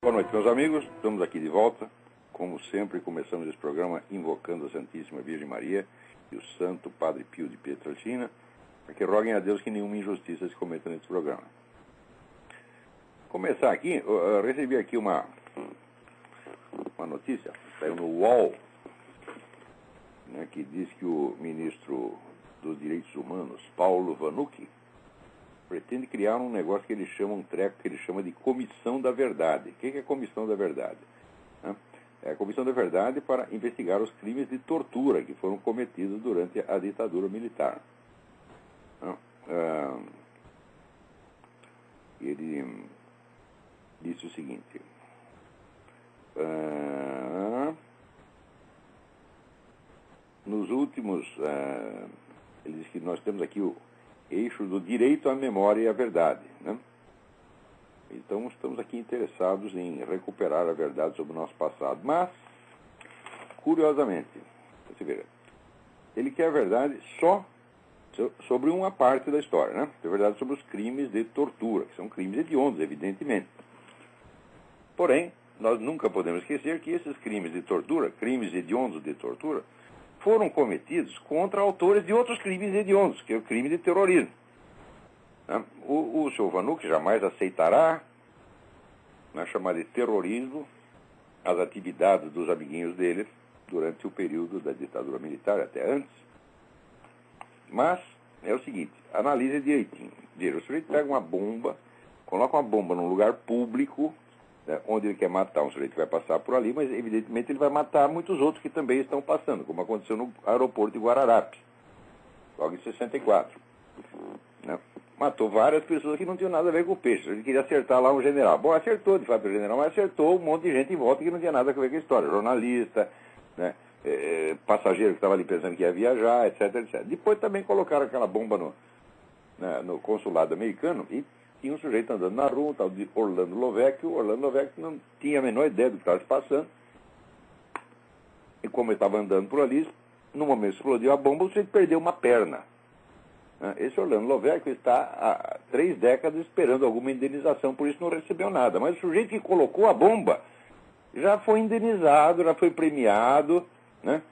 Boa noite, meus amigos. Estamos aqui de volta. Como sempre, começamos esse programa invocando a Santíssima Virgem Maria e o Santo Padre Pio de Pietrelcina, para que roguem a Deus que nenhuma injustiça se cometa nesse programa. Começar aqui, eu recebi aqui uma notícia, saiu no UOL, né, que diz que o ministro dos Direitos Humanos, Paulo Vanucchi, pretende criar um negócio que ele chama, um treco que ele chama de Comissão da Verdade. O que é a Comissão da Verdade? É a Comissão da Verdade para investigar os crimes de tortura que foram cometidos durante a ditadura militar. Ele disse o seguinte: nos últimos... ele diz que nós temos aqui o eixo do direito à memória e à verdade, né? Então, estamos aqui interessados em recuperar a verdade sobre o nosso passado. Mas, curiosamente, você vê, ele quer a verdade só sobre uma parte da história, né? A verdade sobre os crimes de tortura, que são crimes hediondos, evidentemente. Porém, nós nunca podemos esquecer que esses crimes de tortura, crimes hediondos de tortura, foram cometidos contra autores de outros crimes hediondos, que é o crime de terrorismo. O senhor Vanucchi jamais aceitará, né, chamar de terrorismo as atividades dos amiguinhos dele durante o período da ditadura militar, até antes. Mas é o seguinte, analise direitinho. O sujeito pega uma bomba, coloca uma bomba num lugar público, né, onde ele quer matar um sujeito que vai passar por ali, mas evidentemente ele vai matar muitos outros que também estão passando, como aconteceu no aeroporto de Guararapes, logo em 64. Né? Matou várias pessoas que não tinham nada a ver com o peixe. Ele queria acertar lá um general. Bom, acertou de fato o general, mas acertou um monte de gente em volta que não tinha nada a ver com a história. Jornalista, né, passageiro que estava ali pensando que ia viajar, etc, etc. Depois também colocaram aquela bomba no consulado americano e tinha um sujeito andando na rua, um tal de Orlando Lovecchio. O Orlando Lovecchio não tinha a menor ideia do que estava se passando. E como ele estava andando por ali, no momento que explodiu a bomba, o sujeito perdeu uma perna. Esse Orlando Lovecchio está há 3 décadas esperando alguma indenização, por isso não recebeu nada. Mas o sujeito que colocou a bomba já foi indenizado, já foi premiado, né?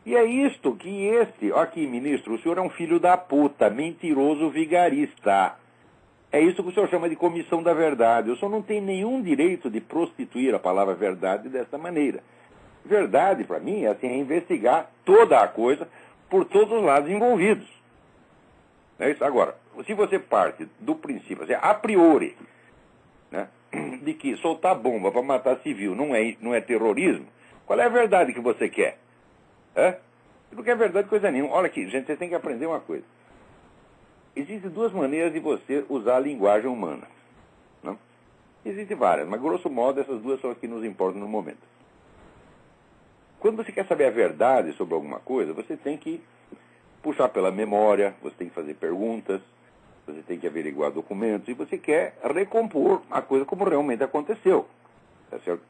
E é isto que aqui, ministro, o senhor é um filho da puta, mentiroso, vigarista. É isso que o senhor chama de Comissão da Verdade. O senhor não tem nenhum direito de prostituir a palavra verdade dessa maneira. Verdade, para mim, é assim, investigar toda a coisa por todos os lados envolvidos. É isso? Agora, se você parte do princípio, assim, a priori, né, de que soltar bomba para matar civil não é terrorismo, qual é a verdade que você quer? Não quer verdade coisa nenhuma. Olha aqui, gente, você tem que aprender uma coisa. Existem 2 maneiras de você usar a linguagem humana. Não? Existem várias, mas grosso modo essas 2 são as que nos importam no momento. Quando você quer saber a verdade sobre alguma coisa, você tem que puxar pela memória, você tem que fazer perguntas, você tem que averiguar documentos, e você quer recompor a coisa como realmente aconteceu. Tá certo?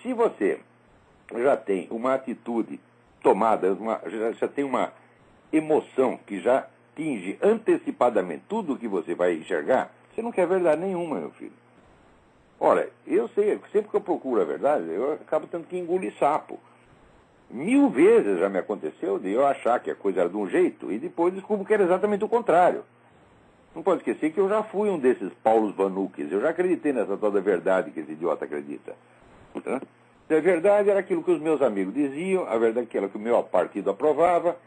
Se você já tem uma atitude tomada, já tem uma emoção que já atinge antecipadamente tudo o que você vai enxergar, você não quer verdade nenhuma, meu filho. Olha, eu sei, sempre que eu procuro a verdade, eu acabo tendo que engolir sapo. 1000 vezes já me aconteceu de eu achar que a coisa era de um jeito e depois descubro que era exatamente o contrário. Não pode esquecer que eu já fui um desses Paulos Vanucchis, eu já acreditei nessa tal da verdade que esse idiota acredita. Tá? A verdade era aquilo que os meus amigos diziam, a verdade era aquilo que o meu partido aprovava,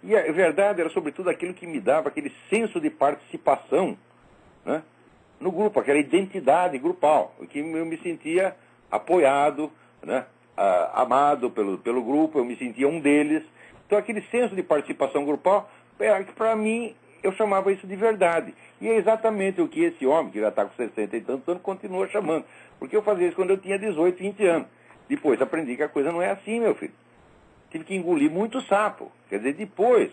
e a verdade era sobretudo aquilo que me dava aquele senso de participação, né, no grupo, aquela identidade grupal, que eu me sentia apoiado, né, amado pelo grupo, eu me sentia um deles. Então aquele senso de participação grupal, para mim, eu chamava isso de verdade. E é exatamente o que esse homem, que já está com 60 e tantos anos, continua chamando. Porque eu fazia isso quando eu tinha 18, 20 anos. Depois aprendi que a coisa não é assim, meu filho. Tive que engolir muito sapo. Quer dizer, depois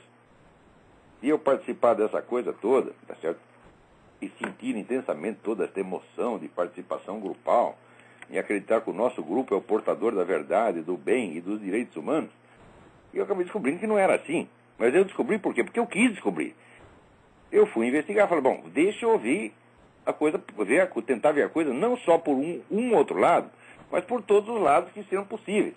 de eu participar dessa coisa toda, tá certo? E sentir intensamente toda essa emoção de participação grupal, e acreditar que o nosso grupo é o portador da verdade, do bem e dos direitos humanos, eu acabei descobrindo que não era assim. Mas eu descobri por quê? Porque eu quis descobrir. Eu fui investigar, falei, bom, deixa eu ouvir a coisa, tentar ver a coisa não só por um outro lado, mas por todos os lados que sejam possíveis.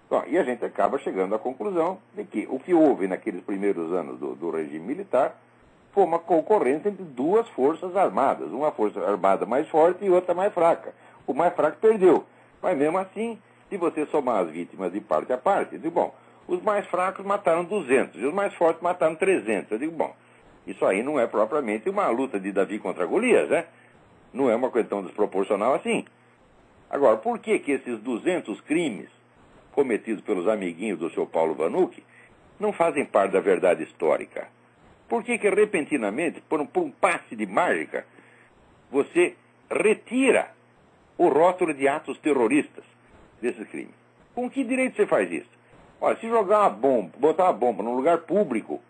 Bom, e a gente acaba chegando à conclusão de que o que houve naqueles primeiros anos do regime militar foi uma concorrência entre duas forças armadas, uma força armada mais forte e outra mais fraca. O mais fraco perdeu, mas mesmo assim, se você somar as vítimas de parte a parte, eu digo, bom, os mais fracos mataram 200 e os mais fortes mataram 300. Eu digo, bom, isso aí não é propriamente uma luta de Davi contra Golias, né? Não é uma coisa tão desproporcional assim. Agora, por que esses 200 crimes cometidos pelos amiguinhos do seu Paulo Vanucchi não fazem parte da verdade histórica? Por que repentinamente, por um passe de mágica, você retira o rótulo de atos terroristas desses crimes? Com que direito você faz isso? Olha, se jogar uma bomba, botar uma bomba num lugar público,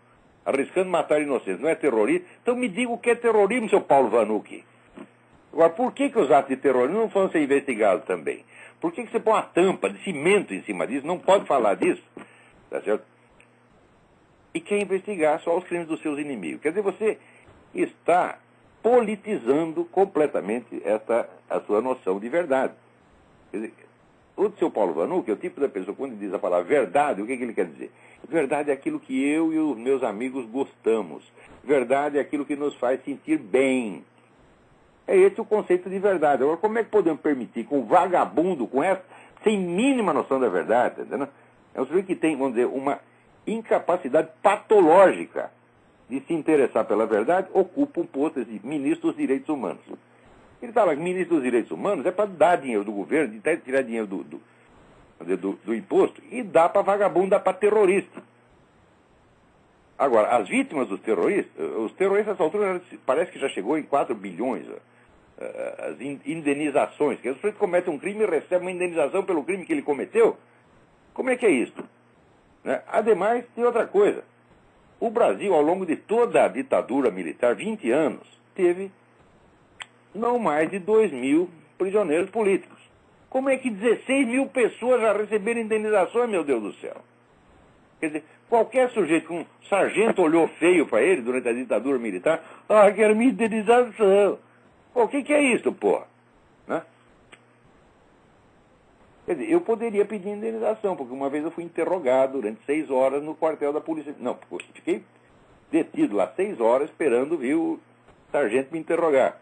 arriscando matar inocentes, não é terrorismo? Então me diga o que é terrorismo, seu Paulo Vanucchi. Agora, por que os atos de terrorismo não vão ser investigados também? Por que você põe uma tampa de cimento em cima disso? Não pode falar disso, tá certo? E quer investigar só os crimes dos seus inimigos. Quer dizer, você está politizando completamente a sua noção de verdade. Quer dizer, o seu Paulo Vanucchi é o tipo da pessoa, quando diz a palavra verdade, o que ele quer dizer? Verdade é aquilo que eu e os meus amigos gostamos. Verdade é aquilo que nos faz sentir bem. É esse o conceito de verdade. Agora, como é que podemos permitir que um vagabundo com essa, sem mínima noção da verdade, tá entendendo? É um sujeito que tem, vamos dizer, uma incapacidade patológica de se interessar pela verdade, ocupa um posto de ministro dos direitos humanos. Ele está lá, ministro dos direitos humanos é para dar dinheiro do governo, de tirar dinheiro do imposto, e dá para vagabundo, dá para terrorista. Agora, as vítimas dos terroristas, os terroristas, nessa altura, parece que já chegou em 4 bilhões as indenizações. Que o sujeito comete um crime e recebe uma indenização pelo crime que ele cometeu. Como é que é isso? Né? Ademais, tem outra coisa. O Brasil, ao longo de toda a ditadura militar, 20 anos, teve não mais de 2.000 prisioneiros políticos. Como é que 16 mil pessoas já receberam indenizações, meu Deus do céu? Quer dizer, qualquer sujeito que um sargento olhou feio para ele durante a ditadura militar, quero minha indenização. Pô, o que é isso, porra? Né? Quer dizer, eu poderia pedir indenização, porque uma vez eu fui interrogado durante 6 horas no quartel da polícia. Não, fiquei detido lá 6 horas esperando vir o sargento me interrogar.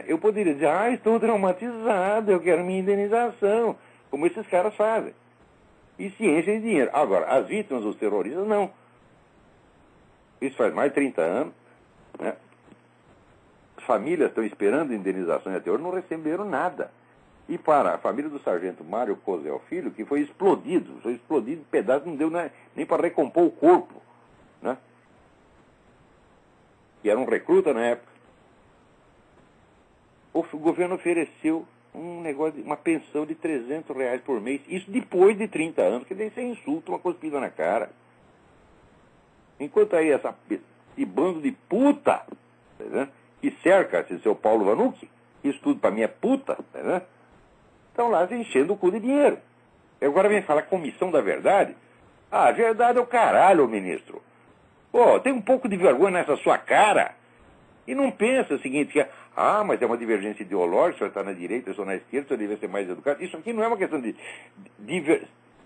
Eu poderia dizer, estou traumatizado, eu quero minha indenização, como esses caras fazem. E se enchem de dinheiro. Agora, as vítimas dos terroristas, não. Isso faz mais de 30 anos. Né? As famílias estão esperando indenizações até hoje, não receberam nada. E para a família do sargento Mário Cosel Filho, que foi explodido em pedaços, não deu nem para recompor o corpo. Né? Que era um recruta na época. O governo ofereceu uma pensão de R$300 por mês, isso depois de 30 anos, que daí você insulta, uma cuspida na cara. Enquanto aí esse bando de puta, tá, que cerca esse seu Paulo Vanucchi, isso tudo para mim é puta, tá, estão lá se enchendo o cu de dinheiro. E agora vem falar comissão da verdade. A verdade é o caralho, ministro. Pô, tem um pouco de vergonha nessa sua cara. E não pensa o seguinte, que mas é uma divergência ideológica, o senhor está na direita, eu estou na esquerda, o senhor deve ser mais educado. Isso aqui não é uma questão de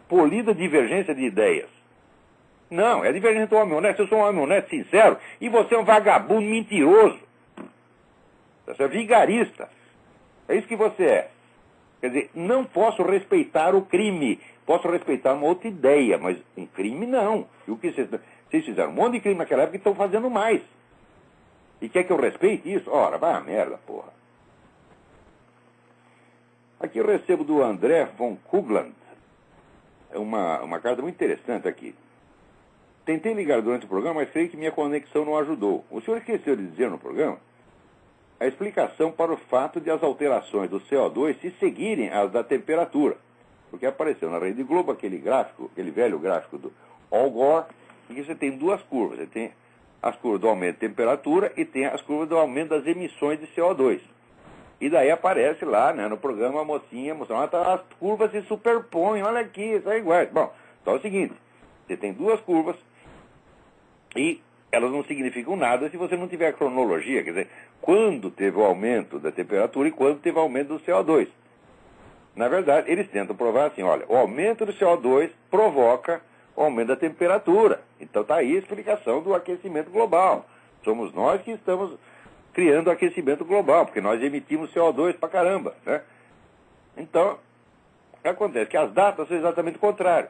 polida divergência de ideias. Não, é divergência do homem honesto. Eu sou um homem honesto, sincero, e você é um vagabundo mentiroso. Você é vigarista. É isso que você é. Quer dizer, não posso respeitar o crime. Posso respeitar uma outra ideia, mas um crime não. E o que vocês fizeram? Um monte de crime naquela época e estão fazendo mais. E quer que eu respeite isso? Ora, vai a merda, porra. Aqui eu recebo do André von Kugland uma carta muito interessante aqui. Tentei ligar durante o programa, mas creio que minha conexão não ajudou. O senhor esqueceu de dizer no programa a explicação para o fato de as alterações do CO2 se seguirem as da temperatura. Porque apareceu na Rede Globo aquele velho gráfico do Al Gore, em que você tem duas curvas. Você tem as curvas do aumento de temperatura e tem as curvas do aumento das emissões de CO2. E daí aparece lá, né, no programa, a mocinha mostrando, as curvas se superpõem, olha aqui, são iguais. Bom, então é o seguinte, você tem duas curvas e elas não significam nada se você não tiver cronologia. Quer dizer, quando teve o aumento da temperatura e quando teve o aumento do CO2. Na verdade, eles tentam provar assim, olha, o aumento do CO2 provoca o aumento da temperatura. Então está aí a explicação do aquecimento global. Somos nós que estamos criando o aquecimento global, porque nós emitimos CO2 pra caramba, né? Então, acontece que as datas são exatamente o contrário.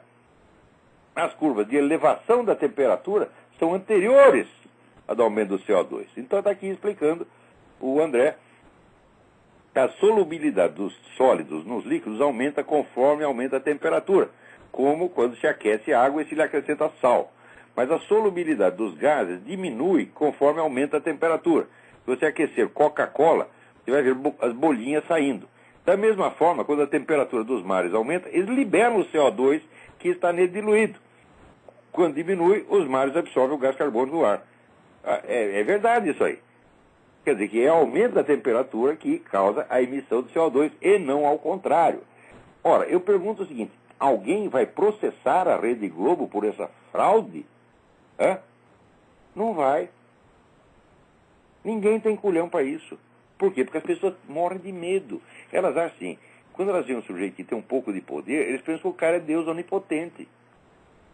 As curvas de elevação da temperatura são anteriores ao aumento do CO2. Então está aqui explicando o André. A solubilidade dos sólidos nos líquidos aumenta conforme aumenta a temperatura, como quando se aquece a água e se lhe acrescenta sal. Mas a solubilidade dos gases diminui conforme aumenta a temperatura. Se você aquecer Coca-Cola, você vai ver as bolinhas saindo. Da mesma forma, quando a temperatura dos mares aumenta, eles liberam o CO2 que está nele diluído. Quando diminui, os mares absorvem o gás carbônico do ar. É verdade isso aí. Quer dizer que é o aumento da temperatura que causa a emissão de CO2 e não ao contrário. Ora, eu pergunto o seguinte, alguém vai processar a Rede Globo por essa fraude? Hã? Não vai. Ninguém tem culhão para isso. Por quê? Porque as pessoas morrem de medo. Elas acham assim, quando elas veem um sujeito que tem um pouco de poder, eles pensam que o cara é Deus onipotente.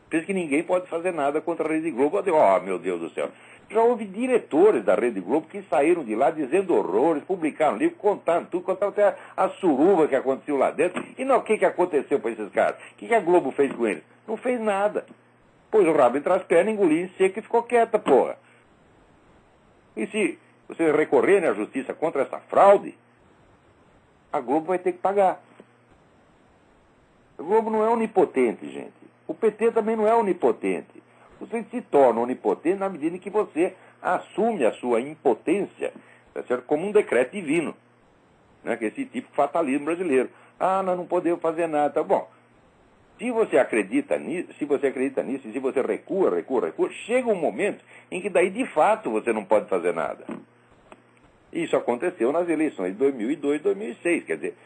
Pensam que ninguém pode fazer nada contra a Rede Globo. Oh, meu Deus do céu. Já houve diretores da Rede Globo que saíram de lá dizendo horrores, publicaram livro, contaram tudo, contaram até a suruba que aconteceu lá dentro. E não, o que aconteceu para esses caras? O que a Globo fez com eles? Não fez nada. Pôs o rabo entre as pernas, engoliu em seco e ficou quieta, porra. E se vocês recorrerem à justiça contra essa fraude, a Globo vai ter que pagar. A Globo não é onipotente, gente. O PT também não é onipotente. Você se torna onipotente na medida em que você assume a sua impotência, tá certo? Como um decreto divino, né? Que é esse tipo de fatalismo brasileiro. Ah, nós não podemos fazer nada. Bom, se você acredita nisso, e se você recua, chega um momento em que daí de fato você não pode fazer nada. Isso aconteceu nas eleições de 2002 e 2006, quer dizer,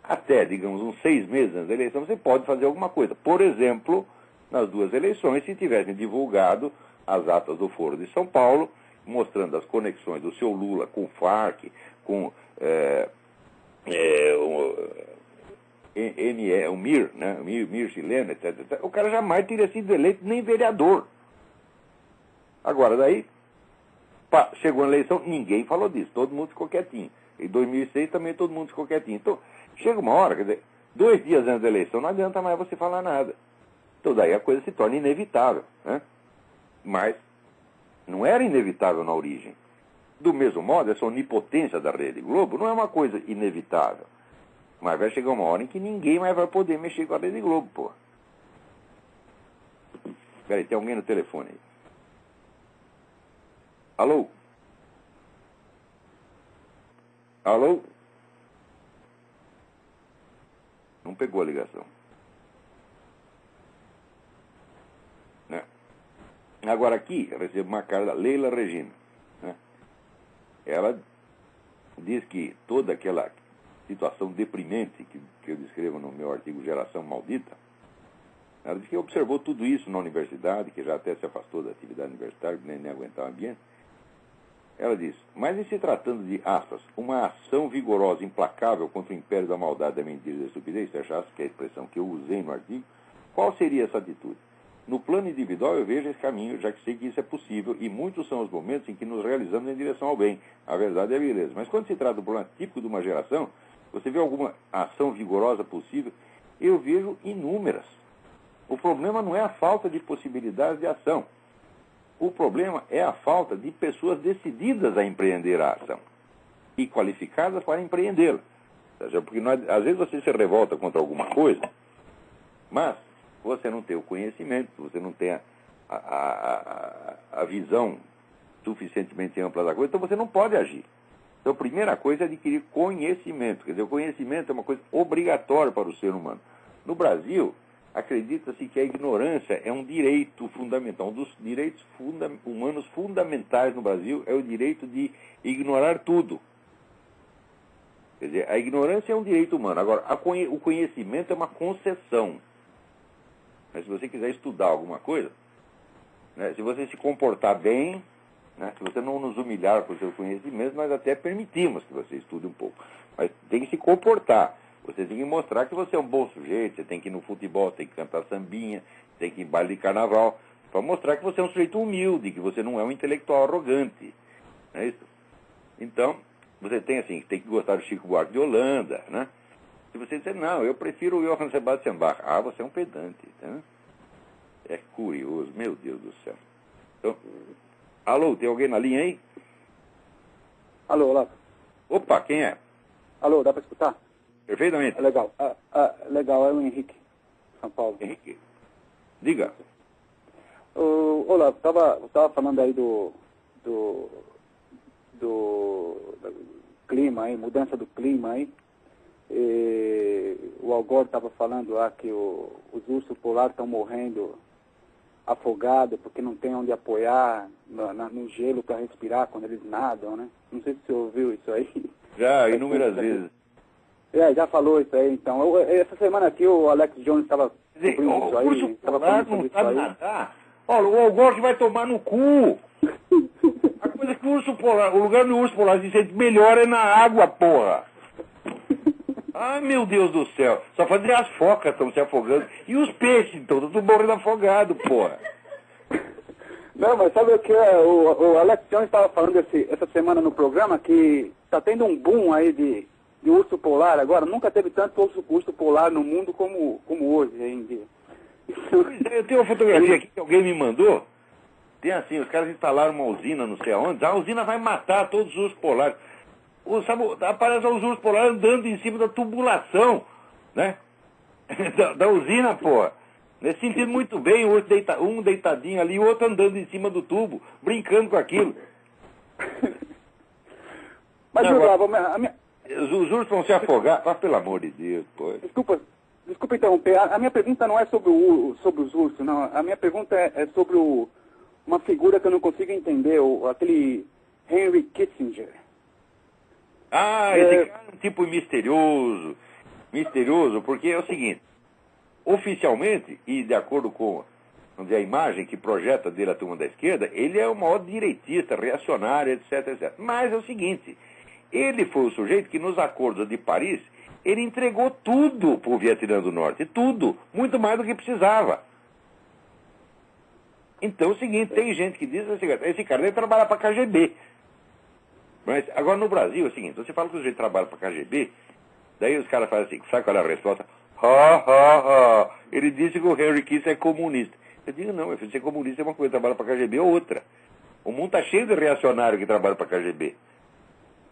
até, digamos, uns 6 meses antes da eleição, você pode fazer alguma coisa. Por exemplo, nas 2 eleições, se tivessem divulgado as atas do Foro de São Paulo, mostrando as conexões do seu Lula com o FARC, com o MIR, né? O MIR chileno, etc. O cara jamais teria sido eleito nem vereador. Agora, daí, chegou a eleição, ninguém falou disso, todo mundo ficou quietinho. Em 2006 também todo mundo ficou quietinho. Então, chega uma hora, quer dizer, 2 dias antes da eleição, não adianta mais você falar nada. Então daí a coisa se torna inevitável, né? Mas não era inevitável na origem. Do mesmo modo, essa onipotência da Rede Globo não é uma coisa inevitável. Mas vai chegar uma hora em que ninguém mais vai poder mexer com a Rede Globo, pô. Peraí, tem alguém no telefone aí. Alô? Alô? Não pegou a ligação. Né? Agora aqui, eu recebo uma carta da Leila Regina. Né? Ela diz que toda aquela situação deprimente que eu descrevo no meu artigo Geração Maldita, ela diz que observou tudo isso na universidade, que já até se afastou da atividade universitária, que nem aguentava o ambiente. Ela diz, mas em se tratando de, aspas, uma ação vigorosa, implacável contra o império da maldade, da mentira e da estupidez, fecha aspas, que é a expressão que eu usei no artigo, qual seria essa atitude? No plano individual eu vejo esse caminho, já que sei que isso é possível, e muitos são os momentos em que nos realizamos em direção ao bem. A verdade é a beleza. Mas quando se trata do problema típico de uma geração, você vê alguma ação vigorosa possível? Eu vejo inúmeras. O problema não é a falta de possibilidades de ação. O problema é a falta de pessoas decididas a empreender a ação e qualificadas para empreendê-la. Porque às vezes você se revolta contra alguma coisa, mas você não tem o conhecimento, você não tem a visão suficientemente ampla da coisa, então você não pode agir. Então a primeira coisa é adquirir conhecimento. Quer dizer, o conhecimento é uma coisa obrigatória para o ser humano. No Brasil, acredita-se que a ignorância é um direito fundamental. Um dos direitos humanos fundamentais no Brasil é o direito de ignorar tudo. Quer dizer, a ignorância é um direito humano. Agora, o conhecimento é uma concessão. Mas se você quiser estudar alguma coisa, né, se você se comportar bem, né? Se você não nos humilhar por seu conhecimento, nós até permitimos que você estude um pouco. Mas tem que se comportar. Você tem que mostrar que você é um bom sujeito, você tem que ir no futebol, tem que cantar sambinha, tem que ir em baile de carnaval, para mostrar que você é um sujeito humilde, que você não é um intelectual arrogante. Não é isso? Então, você tem assim, tem que gostar do Chico Buarque de Holanda, né? Se você disser, não, eu prefiro o Johann Sebastian Bach, você é um pedante, né? É curioso, meu Deus do céu. Então, alô, tem alguém na linha aí? Alô, olá. Opa, quem é? Alô, dá para escutar? Perfeitamente. É legal. Legal, é o Henrique, São Paulo. Henrique, diga. Olá, tava falando aí do clima aí, mudança do clima aí. O Al Gore estava falando lá que os ursos polares estão morrendo afogados porque não tem onde apoiar no gelo para respirar quando eles nadam, né? Não sei se você ouviu isso aí. Já, inúmeras vezes. Já falou isso aí, então. Essa semana aqui o Alex Jones estava cobrindo isso aí. O urso polar não sabe nadar. Olha, o Al Gore vai tomar no cu. A coisa que o urso polar, o lugar do urso polar se sente melhor é na água, porra. Ai, meu Deus do céu. Só fazer as focas estão se afogando. E os peixes, então, estão morrendo afogados, porra. Não, mas sabe o que é? O Alex Jones estava falando essa semana no programa que está tendo um boom aí de urso polar agora. Nunca teve tanto urso polar no mundo como hoje ainda. Eu tenho uma fotografia aqui que alguém me mandou. Tem assim, os caras instalaram uma usina não sei aonde. A usina vai matar todos os ursos polares. Aparece os ursos polares andando em cima da tubulação, né? da usina, porra. Nesse sentido, muito bem, o urso um deitadinho ali, o outro andando em cima do tubo, brincando com aquilo. Mas, os ursos vão se afogar. Ah, pelo amor de Deus, pô. Desculpa interromper. A minha pergunta não é sobre os ursos, não. A minha pergunta é sobre uma figura que eu não consigo entender, aquele Henry Kissinger. Esse cara é um tipo misterioso. Misterioso, porque é o seguinte. Oficialmente, e de acordo com, vamos dizer, a imagem que projeta dele a turma da esquerda, ele é o maior direitista, reacionário, etc, etc. Mas é o seguinte, ele foi o sujeito que nos acordos de Paris, ele entregou tudo para o Vietnã do Norte, tudo, muito mais do que precisava. Então é o seguinte, tem gente que diz assim, esse cara deve trabalhar para a KGB. Mas agora no Brasil é o seguinte, você fala que o sujeito trabalha para a KGB, daí os caras fazem assim, sabe qual é a resposta? Ele disse que o Henry Kissinger é comunista. Eu digo, não, ser comunista é uma coisa, trabalha para a KGB é outra. O mundo está cheio de reacionários que trabalham para a KGB.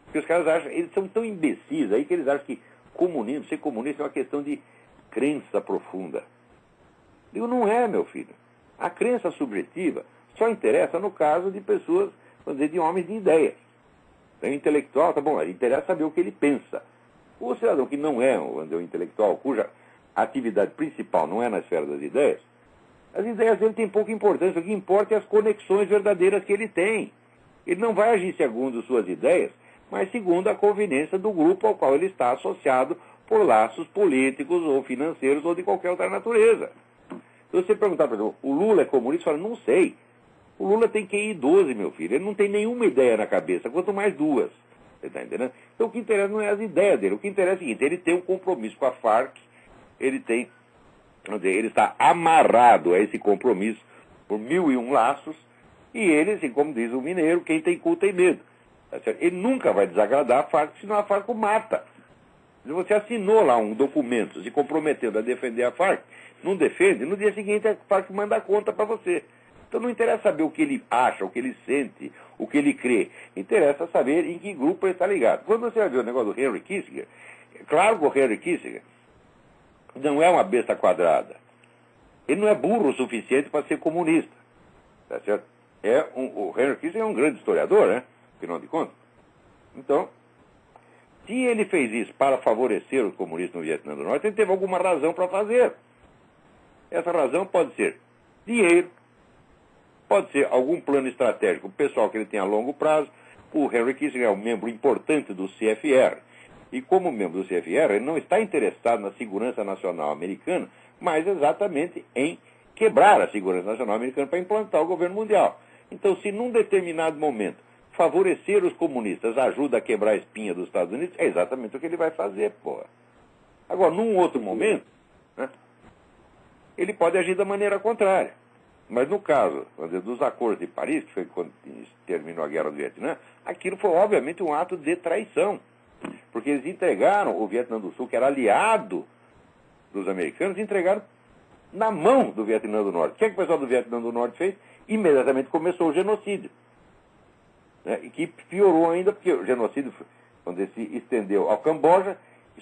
Porque os caras acham, eles são tão imbecis aí que eles acham que ser comunista é uma questão de crença profunda. Eu digo, não é, meu filho. A crença subjetiva só interessa no caso de pessoas, vamos dizer, de homens de ideias. Então, o intelectual, tá bom, ele interessa saber o que ele pensa. O cidadão que não é um intelectual, cuja atividade principal não é na esfera das ideias, as ideias dele têm pouca importância. O que importa é as conexões verdadeiras que ele tem. Ele não vai agir segundo suas ideias, mas segundo a conveniência do grupo ao qual ele está associado por laços políticos ou financeiros ou de qualquer outra natureza. Se você perguntar, por exemplo, o Lula é comunista? Fala, não sei. O Lula tem QI 12, meu filho. Ele não tem nenhuma ideia na cabeça, quanto mais duas. Você está entendendo? Então o que interessa não é as ideias dele. O que interessa é o seguinte, ele tem um compromisso com a Farc, ele está amarrado a esse compromisso por 1001 laços, e ele, assim como diz o mineiro, quem tem cu tem medo. Tá certo? Ele nunca vai desagradar a Farc, senão a Farc o mata. Se você assinou lá um documento se comprometendo a defender a Farc, não defende, no dia seguinte a Farc manda a conta para você. Então não interessa saber o que ele acha, o que ele sente, o que ele crê. Interessa saber em que grupo ele está ligado. Quando você vai ver o negócio do Henry Kissinger, é claro que o Henry Kissinger não é uma besta quadrada. Ele não é burro o suficiente para ser comunista. Tá certo? O Henry Kissinger é um grande historiador, né? Afinal de contas. Então, se ele fez isso para favorecer os comunistas no Vietnã do Norte, ele teve alguma razão para fazer. Essa razão pode ser dinheiro, pode ser algum plano estratégico pessoal que ele tem a longo prazo. O Henry Kissinger é um membro importante do CFR. E como membro do CFR, ele não está interessado na segurança nacional americana, mas exatamente em quebrar a segurança nacional americana para implantar o governo mundial. Então, se num determinado momento favorecer os comunistas ajuda a quebrar a espinha dos Estados Unidos, é exatamente o que ele vai fazer, porra. Agora, num outro momento, né, ele pode agir da maneira contrária. Mas no caso dos acordos de Paris, que foi quando terminou a Guerra do Vietnã, aquilo foi obviamente um ato de traição. Porque eles entregaram o Vietnã do Sul, que era aliado dos americanos, entregaram na mão do Vietnã do Norte. O que é que o pessoal do Vietnã do Norte fez? Imediatamente começou o genocídio. Né? E que piorou ainda, porque o genocídio, quando ele se estendeu ao Camboja,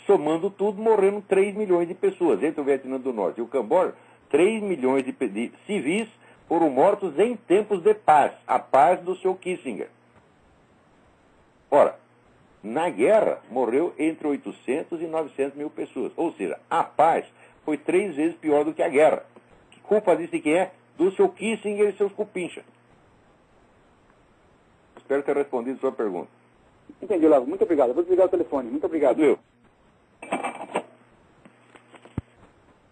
somando tudo, morreram 3 milhões de pessoas. Entre o Vietnã do Norte e o Camboja, 3 milhões de civis foram mortos em tempos de paz, a paz do seu Kissinger. Ora, na guerra, morreu entre 800 e 900 mil pessoas. Ou seja, a paz foi 3 vezes pior do que a guerra. Que culpa disso que é? Do seu Kissinger e seus cupincha. Espero ter respondido a sua pergunta. Entendi, Olavo. Muito obrigado. Vou desligar o telefone. Muito obrigado. Tudo eu.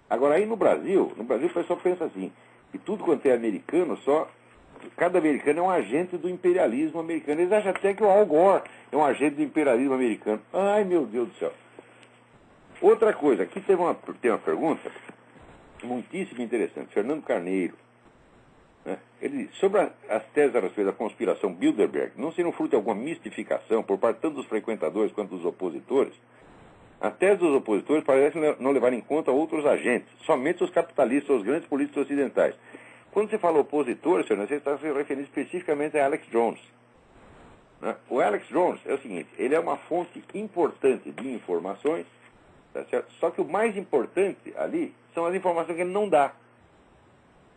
Agora, aí no Brasil o pessoal pensa assim, que tudo quanto é americano, cada americano é um agente do imperialismo americano. Eles acham até que o Al Gore é um agente do imperialismo americano. Ai, meu Deus do céu. Outra coisa, aqui tem uma pergunta muitíssimo interessante. Fernando Carneiro, né? Ele diz, sobre as teses a respeito da conspiração Bilderberg, não seriam fruto de alguma mistificação por parte tanto dos frequentadores quanto dos opositores? A tese dos opositores parece não levar em conta outros agentes, somente os capitalistas, os grandes políticos ocidentais. Quando você fala opositor, senhor, você está se referindo especificamente a Alex Jones. Né? O Alex Jones é o seguinte, ele é uma fonte importante de informações, tá certo? Só que o mais importante ali são as informações que ele não dá.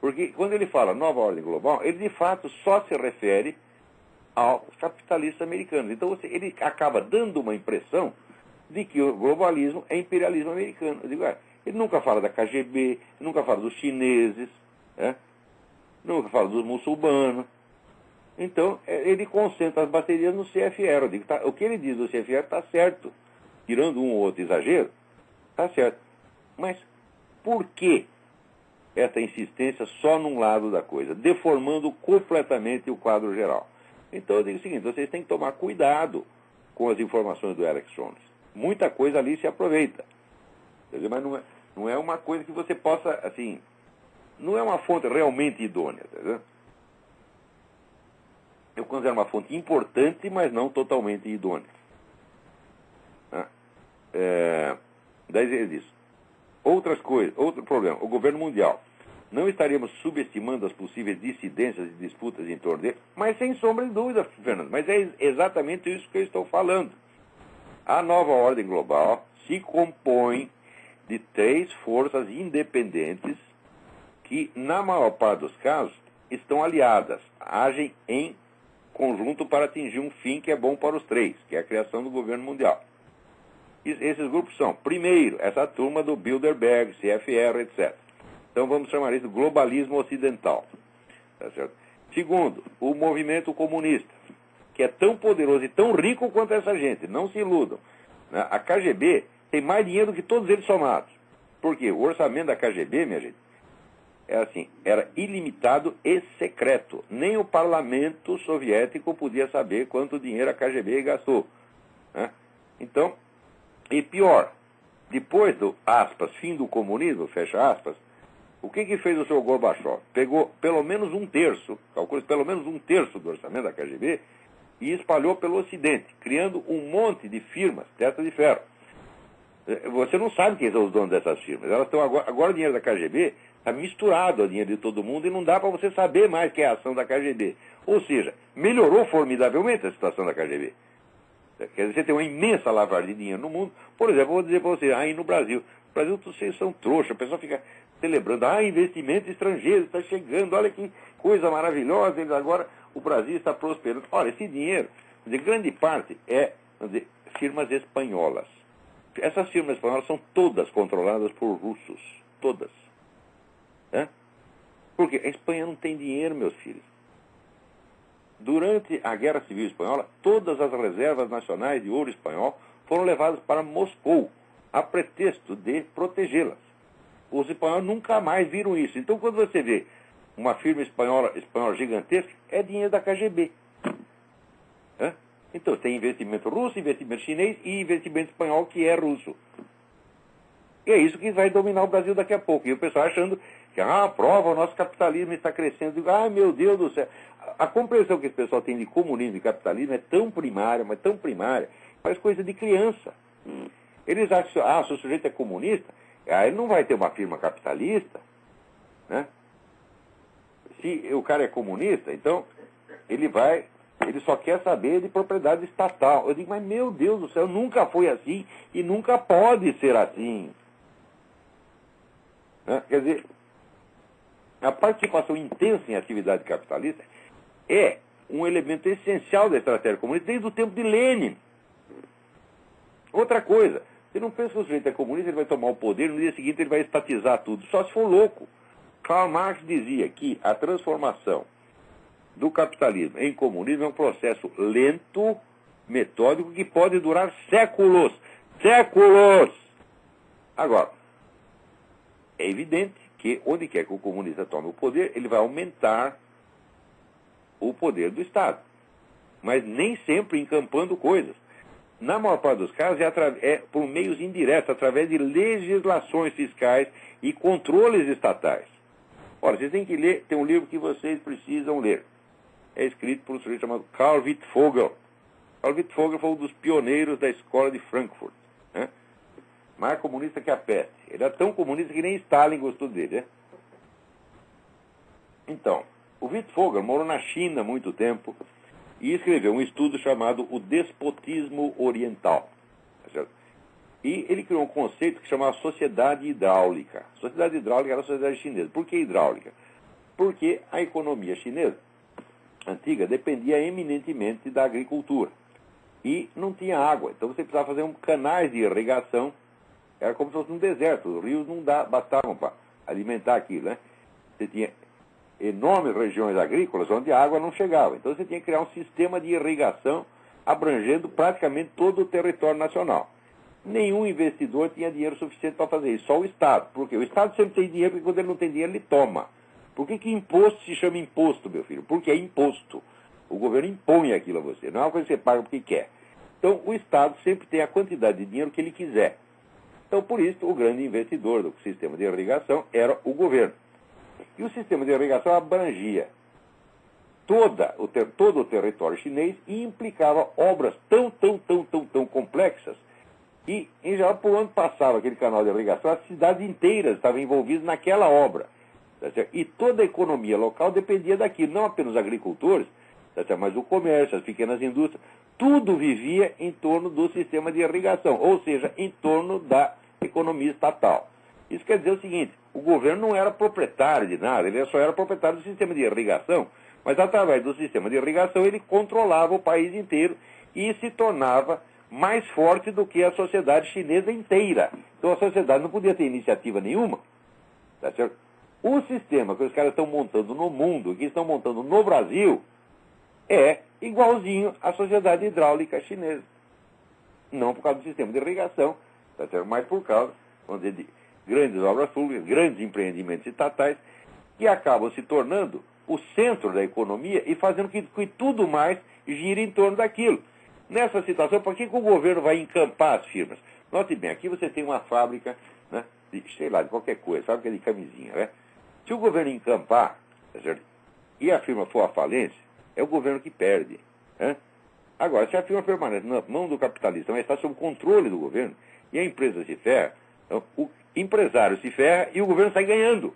Porque quando ele fala nova ordem global, ele de fato só se refere aos capitalistas americanos. Então ele acaba dando uma impressão de que o globalismo é imperialismo americano. Eu digo, ele nunca fala da KGB, nunca fala dos chineses, né? Nunca fala dos muçulmanos. Então, ele concentra as baterias no CFR. Eu digo, o que ele diz do CFR está certo. Tirando um ou outro exagero, está certo. Mas por que essa insistência só num lado da coisa, deformando completamente o quadro geral? Então, eu digo o seguinte, vocês têm que tomar cuidado com as informações do Alex Jones. Muita coisa ali se aproveita. Quer dizer, mas não é uma coisa que você possa, assim, não é uma fonte realmente idônea. Tá? Eu considero uma fonte importante, mas não totalmente idônea. Tá? Daí ele diz, outras coisas, outro problema, o governo mundial. Não estaríamos subestimando as possíveis dissidências e disputas em torno dele, mas sem sombra de dúvida, Fernando, mas é exatamente isso que eu estou falando. A nova ordem global se compõe de 3 forças independentes que, na maior parte dos casos, estão aliadas, agem em conjunto para atingir um fim que é bom para os 3, que é a criação do governo mundial. Esses grupos são, primeiro, essa turma do Bilderberg, CFR, etc. Então vamos chamar isso de globalismo ocidental. Tá certo? Segundo, o movimento comunista, que é tão poderoso e tão rico quanto essa gente, não se iludam. Né? A KGB tem mais dinheiro do que todos eles somados. Por quê? O orçamento da KGB, minha gente, era ilimitado e secreto. Nem o parlamento soviético podia saber quanto dinheiro a KGB gastou. Né? Então, e pior, depois do, aspas, fim do comunismo, fecha aspas, o que fez o senhor Gorbachev? Pegou pelo menos um terço, calcula pelo menos um terço do orçamento da KGB, e espalhou pelo Ocidente, criando um monte de firmas, testa de ferro. Você não sabe quem são os donos dessas firmas. Elas estão agora o dinheiro da KGB está misturado ao dinheiro de todo mundo e não dá para você saber mais que é a ação da KGB. Ou seja, melhorou formidavelmente a situação da KGB. Quer dizer, você tem uma imensa lavagem de dinheiro no mundo. Por exemplo, eu vou dizer para você, aí no Brasil vocês são trouxas, o pessoal fica celebrando, investimento estrangeiro está chegando, olha que coisa maravilhosa, agora o Brasil está prosperando. Olha, esse dinheiro, de grande parte, é, firmas espanholas. Essas firmas espanholas são todas controladas por russos. Todas. Porque a Espanha não tem dinheiro, meus filhos. Durante a Guerra Civil Espanhola, todas as reservas nacionais de ouro espanhol foram levadas para Moscou, a pretexto de protegê-las. Os espanhóis nunca mais viram isso. Então, quando você vê uma firma espanhola gigantesca, é dinheiro da KGB. Então, tem investimento russo, investimento chinês e investimento espanhol que é russo. E é isso que vai dominar o Brasil daqui a pouco. E o pessoal achando que, prova, o nosso capitalismo está crescendo. Digo, meu Deus do céu. A compreensão que esse pessoal tem de comunismo e capitalismo é tão primária, mas tão primária, faz coisa de criança. Eles acham, se o sujeito é comunista, ele não vai ter uma firma capitalista, né? Se o cara é comunista, então ele só quer saber de propriedade estatal. Eu digo, mas meu Deus do céu, nunca foi assim e nunca pode ser assim. Né? Quer dizer, a participação intensa em atividade capitalista é um elemento essencial da estratégia comunista desde o tempo de Lenin. Outra coisa, você não pensa que o sujeito é comunista, ele vai tomar o poder, no dia seguinte ele vai estatizar tudo, só se for louco. Karl Marx dizia que a transformação do capitalismo em comunismo é um processo lento, metódico, que pode durar séculos. Séculos! Agora, é evidente que onde quer que o comunista tome o poder, ele vai aumentar o poder do Estado. Mas nem sempre encampando coisas. Na maior parte dos casos é por meios indiretos, através de legislações fiscais e controles estatais. Ora, vocês têm que ler, tem um livro que vocês precisam ler. É escrito por um sujeito chamado Karl Wittfogel. Karl Wittfogel foi um dos pioneiros da escola de Frankfurt. Né? Mais comunista que a peste. Ele era tão comunista que nem Stalin gostou dele. Né? Então, o Wittfogel morou na China há muito tempo e escreveu um estudo chamado O Despotismo Oriental. Tá certo? E ele criou um conceito que chamava sociedade hidráulica. Sociedade hidráulica era a sociedade chinesa. Por que hidráulica? Porque a economia chinesa antiga dependia eminentemente da agricultura. E não tinha água. Então você precisava fazer canais de irrigação. Era como se fosse um deserto. Os rios não bastavam para alimentar aquilo. Né? Você tinha enormes regiões agrícolas onde a água não chegava. Então você tinha que criar um sistema de irrigação abrangendo praticamente todo o território nacional. Nenhum investidor tinha dinheiro suficiente para fazer isso, só o Estado. Por quê? O Estado sempre tem dinheiro, porque quando ele não tem dinheiro, ele toma. Por que imposto se chama imposto, meu filho? Porque é imposto. O governo impõe aquilo a você, não é uma coisa que você paga porque quer. Então, o Estado sempre tem a quantidade de dinheiro que ele quiser. Então, por isso, o grande investidor do sistema de irrigação era o governo. E o sistema de irrigação abrangia todo o território chinês e implicava obras tão complexas. E, em geral, por onde passava aquele canal de irrigação, as cidades inteiras estavam envolvidas naquela obra. Tá certo? E toda a economia local dependia daquilo, não apenas os agricultores, tá certo? Mas o comércio, as pequenas indústrias, tudo vivia em torno do sistema de irrigação, ou seja, em torno da economia estatal. Isso quer dizer o seguinte, o governo não era proprietário de nada, ele só era proprietário do sistema de irrigação, mas através do sistema de irrigação ele controlava o país inteiro e se tornava mais forte do que a sociedade chinesa inteira. Então a sociedade não podia ter iniciativa nenhuma. Tá certo? O sistema que os caras estão montando no mundo, que estão montando no Brasil, é igualzinho à sociedade hidráulica chinesa. Não por causa do sistema de irrigação, tá certo? Mas por causa, vamos dizer, de grandes obras públicas, grandes empreendimentos estatais, que acabam se tornando o centro da economia e fazendo que tudo mais gire em torno daquilo. Nessa situação, por que o governo vai encampar as firmas? Note bem, aqui você tem uma fábrica, né, de qualquer coisa, fábrica de camisinha, né? Se o governo encampar, tá certo? E a firma for à falência, é o governo que perde. Né? Agora, se a firma permanece na mão do capitalista, mas está sob controle do governo, e a empresa se ferra, então, o empresário se ferra e o governo sai ganhando.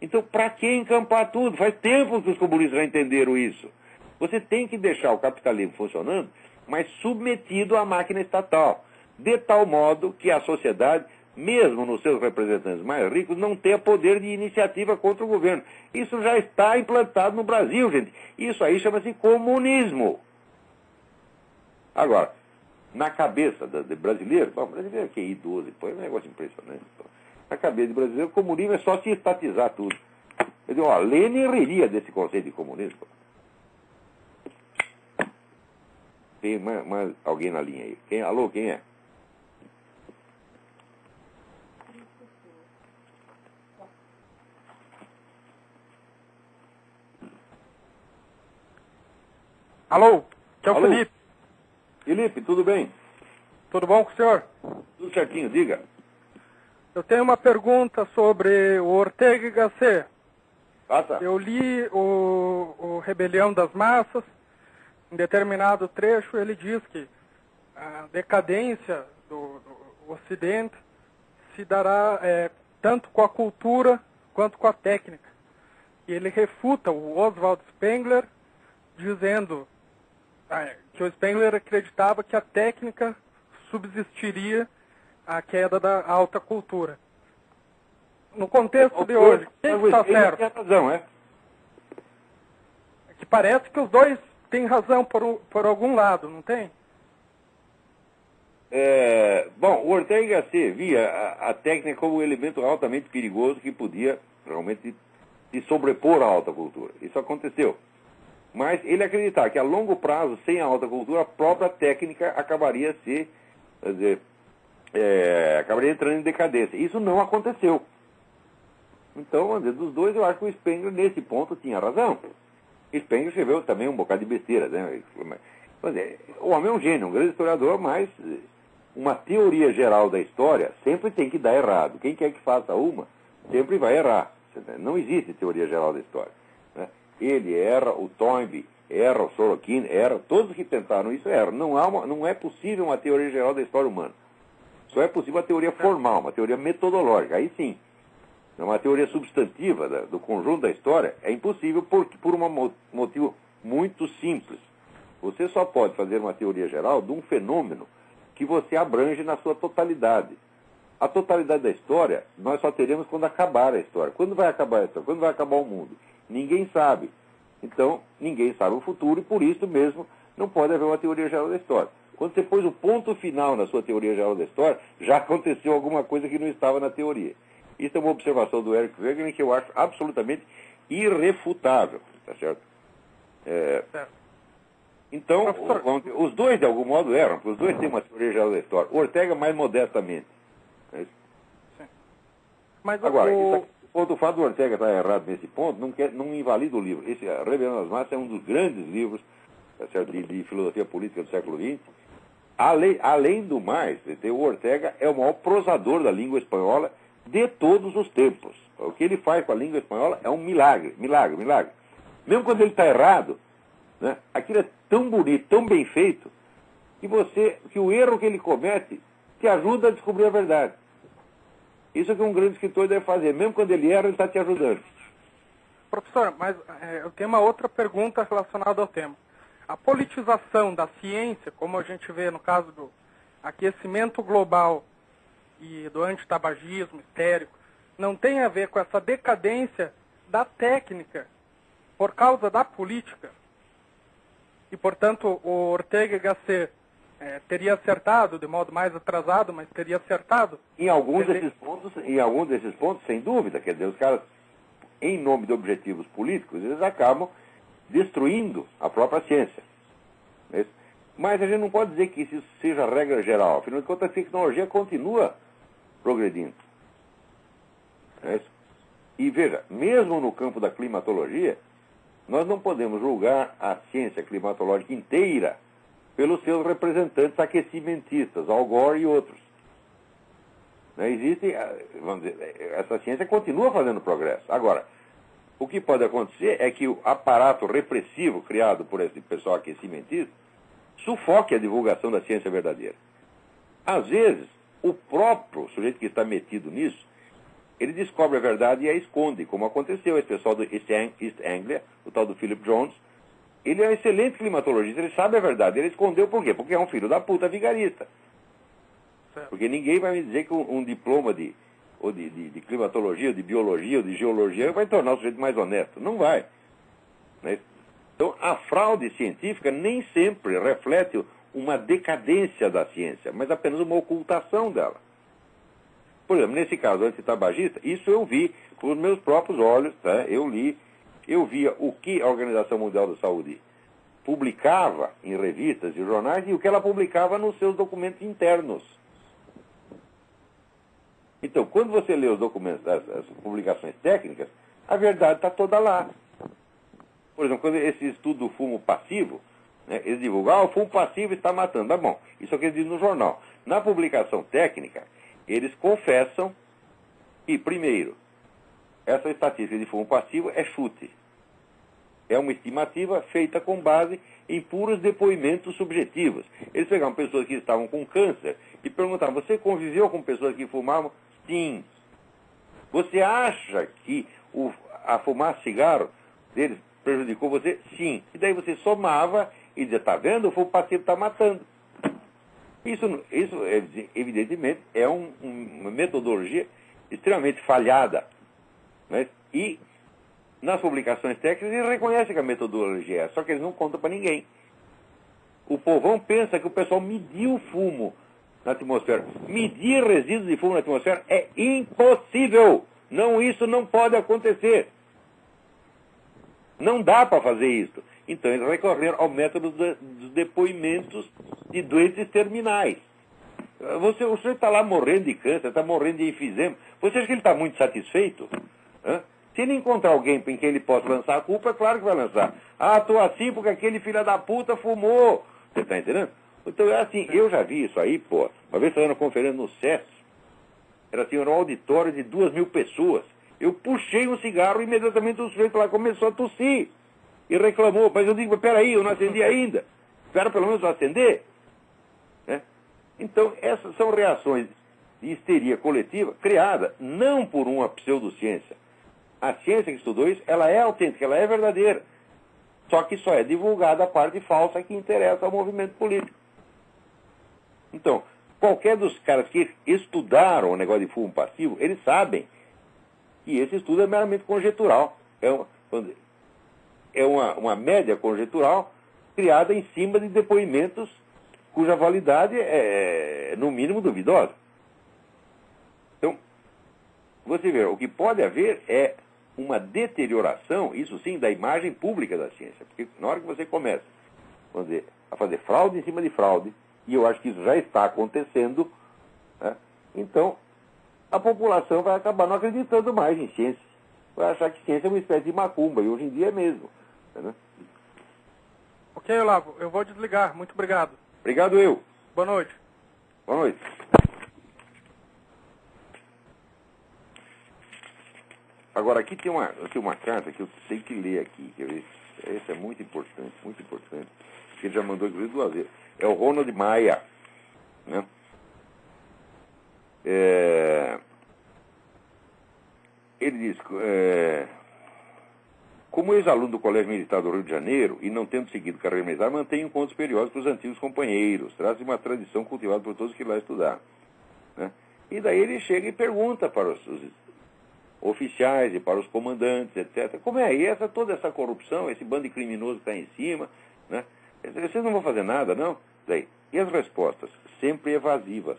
Então, para que encampar tudo? Faz tempo que os comunistas já entenderam isso. Você tem que deixar o capitalismo funcionando, mas submetido à máquina estatal, de tal modo que a sociedade, mesmo nos seus representantes mais ricos, não tenha poder de iniciativa contra o governo. Isso já está implantado no Brasil, gente. Isso aí chama-se comunismo. Agora, na cabeça de brasileiro, bom, brasileiro que é idoso, é um negócio impressionante. Na cabeça de brasileiro, o comunismo é só se estatizar tudo. Eu digo, Lenin riria desse conceito de comunismo. Tem mais alguém na linha aí? Alô, quem é? Alô, que é o Alô? Felipe. Felipe, tudo bem? Tudo bom com o senhor? Tudo certinho, diga. Eu tenho uma pergunta sobre o Ortega y Gasset. Passa. Eu li o Rebelião das Massas. Em determinado trecho ele diz que a decadência do Ocidente se dará tanto com a cultura quanto com a técnica. E ele refuta o Oswald Spengler dizendo que o Spengler acreditava que a técnica subsistiria à queda da alta cultura. No contexto de hoje, quem está certo? Tem razão, é? É que parece que os dois têm razão por algum lado, não tem? Bom, o Ortega y Gasset via a técnica como um elemento altamente perigoso que podia realmente se sobrepor à alta cultura. Isso aconteceu. Mas ele acreditava que a longo prazo, sem a alta cultura, a própria técnica acabaria acabaria entrando em decadência. Isso não aconteceu. Então, vamos dizer, dos dois, eu acho que o Spengler, nesse ponto, tinha razão. Spengler escreveu também um bocado de besteira, né? O homem é um gênio, um grande historiador, mas uma teoria geral da história sempre tem que dar errado. Quem quer que faça uma, sempre vai errar. Não existe teoria geral da história. Né? Ele erra, o Toynbee erra, o Sorokin erra, todos que tentaram isso erram. Não é possível uma teoria geral da história humana. Só é possível uma teoria formal, uma teoria metodológica. Aí sim. Uma teoria substantiva do conjunto da história é impossível por um motivo muito simples. Você só pode fazer uma teoria geral de um fenômeno que você abrange na sua totalidade. A totalidade da história nós só teremos quando acabar a história. Quando vai acabar a história? Quando vai acabar o mundo? Ninguém sabe. Então, ninguém sabe o futuro e por isso mesmo não pode haver uma teoria geral da história. Quando você pôs o ponto final na sua teoria geral da história, já aconteceu alguma coisa que não estava na teoria. Isso é uma observação do Eric Wegener que eu acho absolutamente irrefutável, tá certo? Então, os dois de algum modo erram, porque os dois têm uma teoria geral da história. O Ortega mais modestamente. Mas agora, o fato do Ortega estar errado nesse ponto não invalida o livro. Esse Rebelião das Massas é um dos grandes livros, tá certo, de filosofia política do século XX. Além do mais, o Ortega é o maior prosador da língua espanhola de todos os tempos. O que ele faz com a língua espanhola é um milagre. Mesmo quando ele está errado, né, aquilo é tão bonito, tão bem feito, que o erro que ele comete te ajuda a descobrir a verdade. Isso é que um grande escritor deve fazer. Mesmo quando ele erra, ele está te ajudando. Professor, mas eu tenho uma outra pergunta relacionada ao tema. A politização da ciência, como a gente vê no caso do aquecimento global e do antitabagismo histérico, não tem a ver com essa decadência da técnica por causa da política? E, portanto, o Ortega y Gasset teria acertado, de modo mais atrasado, mas teria acertado? Em alguns desses pontos, sem dúvida. Quer dizer, os caras, em nome de objetivos políticos, eles acabam destruindo a própria ciência. Mas a gente não pode dizer que isso seja a regra geral. Afinal de contas, a tecnologia continua progredindo. E veja, mesmo no campo da climatologia, nós não podemos julgar a ciência climatológica inteira pelos seus representantes aquecimentistas, Al Gore e outros. Vamos dizer, essa ciência continua fazendo progresso. Agora, o que pode acontecer é que o aparato repressivo criado por esse pessoal aquecimentista sufoque a divulgação da ciência verdadeira. Às vezes, o próprio sujeito que está metido nisso, ele descobre a verdade e a esconde, como aconteceu. Esse pessoal do East Anglia, o tal do Philip Jones, ele é um excelente climatologista, ele sabe a verdade. Ele escondeu por quê? Porque é um filho da puta vigarista. Porque ninguém vai me dizer que um diploma de climatologia, de biologia ou de geologia vai tornar o sujeito mais honesto. Não vai. Né? Então, a fraude científica nem sempre reflete uma decadência da ciência, mas apenas uma ocultação dela. Por exemplo, nesse caso antitabagista, isso eu vi com os meus próprios olhos, tá? Eu via o que a Organização Mundial da Saúde publicava em revistas e jornais e o que ela publicava nos seus documentos internos. Então, quando você lê os documentos, as publicações técnicas, a verdade está toda lá. Por exemplo, quando esse estudo do fumo passivo, Né? Eles divulgam, o fumo passivo está matando. Tá bom, isso é o que eles dizem no jornal. Na publicação técnica, eles confessam que, primeiro, essa estatística de fumo passivo é chute. É uma estimativa feita com base em puros depoimentos subjetivos. Eles pegavam pessoas que estavam com câncer e perguntavam, você conviveu com pessoas que fumavam? Sim. Você acha que a fumar cigarro deles prejudicou você? Sim. E daí você somava e dizia, está vendo? O fumo passivo está matando. Isso, evidentemente, é uma metodologia extremamente falhada. Né? E nas publicações técnicas eles reconhecem que a metodologia é, só que eles não contam para ninguém. O povão pensa que o pessoal mediu o fumo na atmosfera. Medir resíduos de fumo na atmosfera é impossível. Não, isso não pode acontecer. Não dá para fazer isso. Então eles recorreram ao método dos depoimentos de doentes terminais. O senhor está lá morrendo de câncer, está morrendo de enfisema. Você acha que ele está muito satisfeito? Hã? Se ele encontrar alguém em quem ele possa lançar a culpa, é claro que vai lançar. Ah, estou assim porque aquele filho da puta fumou. Você está entendendo? Então é assim, eu já vi isso aí, pô. Uma vez estava na conferência no SES, era assim, um auditório de 2.000 pessoas. Eu puxei um cigarro e imediatamente o sujeito lá começou a tossir. E reclamou, mas eu digo, peraí, eu não acendi ainda. Espera pelo menos eu acender. Né? Então, essas são reações de histeria coletiva criada não por uma pseudociência. A ciência que estudou isso, ela é autêntica, ela é verdadeira. Só que só é divulgada a parte falsa que interessa ao movimento político. Então, qualquer dos caras que estudaram o negócio de fumo passivo, eles sabem que esse estudo é meramente conjetural. É uma média conjetural criada em cima de depoimentos cuja validade é, no mínimo, duvidosa. Então, você vê, o que pode haver é uma deterioração, isso sim, da imagem pública da ciência. Porque na hora que você começa a fazer fraude em cima de fraude, e eu acho que isso já está acontecendo, né? Então a população vai acabar não acreditando mais em ciência. Vai achar que ciência é uma espécie de macumba, e hoje em dia é mesmo. Né? Ok, Olavo, eu vou desligar. Muito obrigado. Obrigado eu. Boa noite. Boa noite. Agora, aqui tem uma carta que eu tenho que ler aqui. Quer ver? Essa é muito importante, que ele já mandou inclusive 2 vezes. É o Ronald Maia. Né? Ele diz, como ex-aluno do Colégio Militar do Rio de Janeiro, e não tendo seguido carreira militar, mantenho encontros periódicos para os antigos companheiros. Trata-se de uma tradição cultivada por todos que lá estudaram. Né? E daí ele chega e pergunta para os oficiais e para os comandantes, etc. Como é? E toda essa corrupção, esse bando de criminoso que está em cima, né? Vocês não vão fazer nada, não? Daí, e as respostas? Sempre evasivas.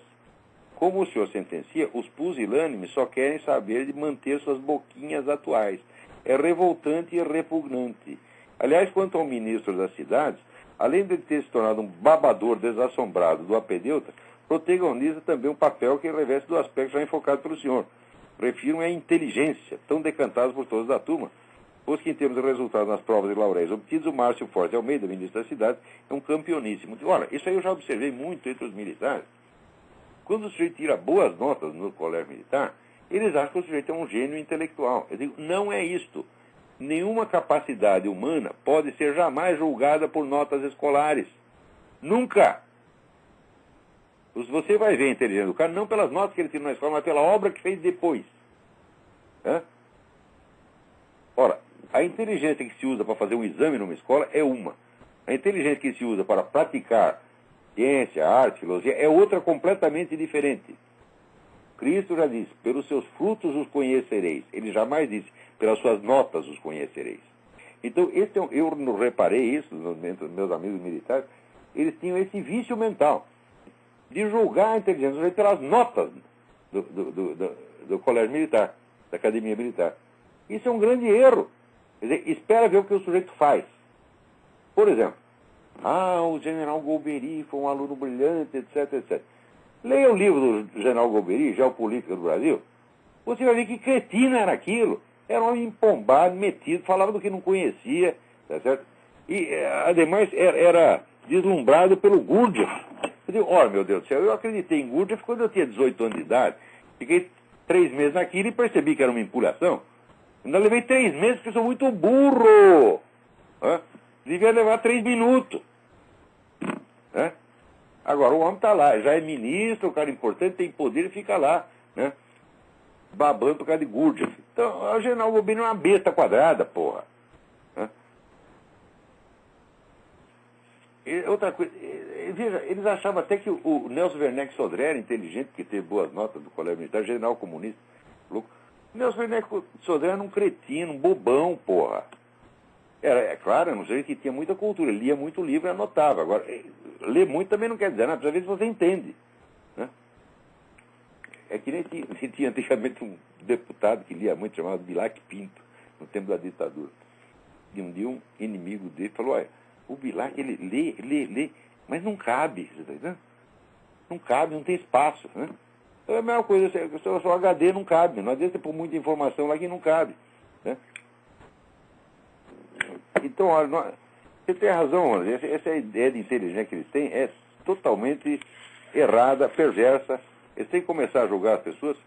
Como o senhor sentencia, os pusilânimes só querem saber de manter suas boquinhas atuais. É revoltante e repugnante. Aliás, quanto ao ministro das cidades, além de ter se tornado um babador desassombrado do apedeuta, protagoniza também um papel que reveste do aspecto já enfocado pelo senhor. Refiro à inteligência, tão decantados por todos da turma, pois que em termos de resultado nas provas de lauréis obtidos, o Márcio Forte Almeida, ministro da cidade, é um campeoníssimo. Ora, isso aí eu já observei muito entre os militares. Quando o sujeito tira boas notas no colégio militar, eles acham que o sujeito é um gênio intelectual. Eu digo, não é isto. Nenhuma capacidade humana pode ser jamais julgada por notas escolares. Nunca! Você vai ver a inteligência do cara não pelas notas que ele tira na escola, mas pela obra que fez depois. Ora, a inteligência que se usa para fazer um exame numa escola é uma. A inteligência que se usa para praticar ciência, arte, filosofia é outra completamente diferente. Cristo já disse, pelos seus frutos os conhecereis. Ele jamais disse, pelas suas notas os conhecereis. Então, eu não reparei isso entre os meus amigos militares, eles tinham esse vício mental de julgar a inteligência pelas notas do colégio militar, da academia militar. Isso é um grande erro. Quer dizer, espera ver o que o sujeito faz. Por exemplo, o general Golbery foi um aluno brilhante, etc, etc. Leia o livro do general Golbery, Geopolítica do Brasil, você vai ver que cretina era aquilo. Era um empombado, metido, falava do que não conhecia, tá certo? E, ademais, era deslumbrado pelo Gurdjieff. Eu digo, olha, meu Deus do céu, eu acreditei em Gurdjieff quando eu tinha 18 anos de idade. Fiquei 3 meses naquilo e percebi que era uma empulhação. Ainda levei 3 meses porque eu sou muito burro. Devia levar 3 minutos. Agora, o homem está lá, já é ministro, o cara importante, tem poder e fica lá, né? Babando por causa de Gurdjieff. Então, o general Gobino é uma besta quadrada, porra. E outra coisa, veja, eles achavam até que o Nelson Werneck Sodré era inteligente, que teve boas notas do Colégio Militar, general comunista, louco. O Nelson Werneck Sodré era um cretino, um bobão, porra. É claro, não sei que tinha muita cultura, ele lia muito livro e anotava. Agora, ler muito também não quer dizer nada, às vezes você entende. Né? É que nem tinha antigamente um deputado que lia muito, chamado Bilac Pinto, no tempo da ditadura. E um dia um inimigo dele falou, olha, o Bilac, ele lê, mas não cabe, né? Não cabe, não tem espaço. Né? Então é a mesma coisa, o seu HD não cabe, não adianta pôr muita informação lá que não cabe. Né? Então, olha, você tem razão, André, essa ideia de inteligência que eles têm é totalmente errada, perversa. Eles têm que começar a julgar as pessoas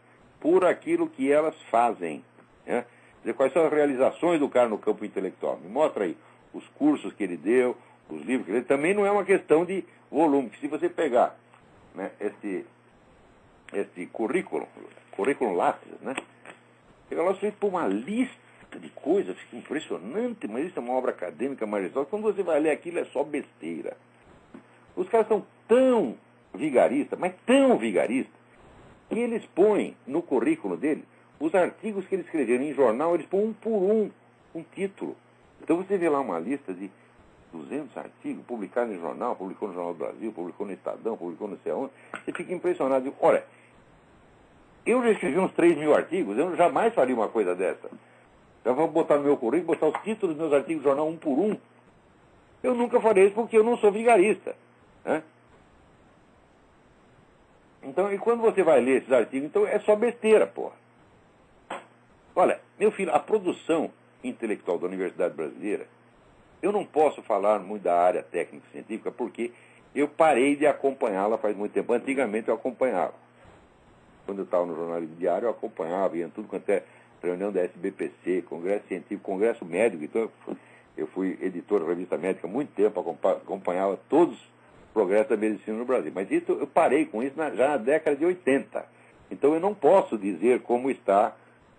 por aquilo que elas fazem. Né? Dizer, quais são as realizações do cara no campo intelectual. Me mostra aí os cursos que ele deu, os livros que ele deu. Também não é uma questão de volume, que se você pegar, né, este currículo Lattes, né, chega lá feito por uma lista de coisas, fica impressionante, mas isso é uma obra acadêmica majestosa. Quando você vai ler aquilo, é só besteira. Os caras são tão vigaristas, mas tão vigaristas, que eles põem no currículo dele os artigos que eles escreveram em jornal, eles põem um por um título. Então você vê lá uma lista de 200 artigos publicados em jornal, publicou no Jornal do Brasil, publicou no Estadão, publicou no sei onde. Você fica impressionado. Olha, eu já escrevi uns 3.000 artigos, eu jamais faria uma coisa dessa. Eu vou botar no meu currículo, botar os títulos dos meus artigos de jornal um por um. Eu nunca farei isso porque eu não sou vigarista. Né? Então, e quando você vai ler esses artigos, então é só besteira, porra. Olha, meu filho, a produção intelectual da Universidade Brasileira, eu não posso falar muito da área técnico-científica porque eu parei de acompanhá-la faz muito tempo. Antigamente eu acompanhava. Quando eu estava no jornalismo diário, eu acompanhava, ia em tudo quanto é reunião da SBPC, Congresso Científico, Congresso Médico. Então, eu fui editor da revista médica há muito tempo, acompanhava todos os progressos da medicina no Brasil. Mas isso, eu parei com isso já na década de 80. Então, eu não posso dizer como está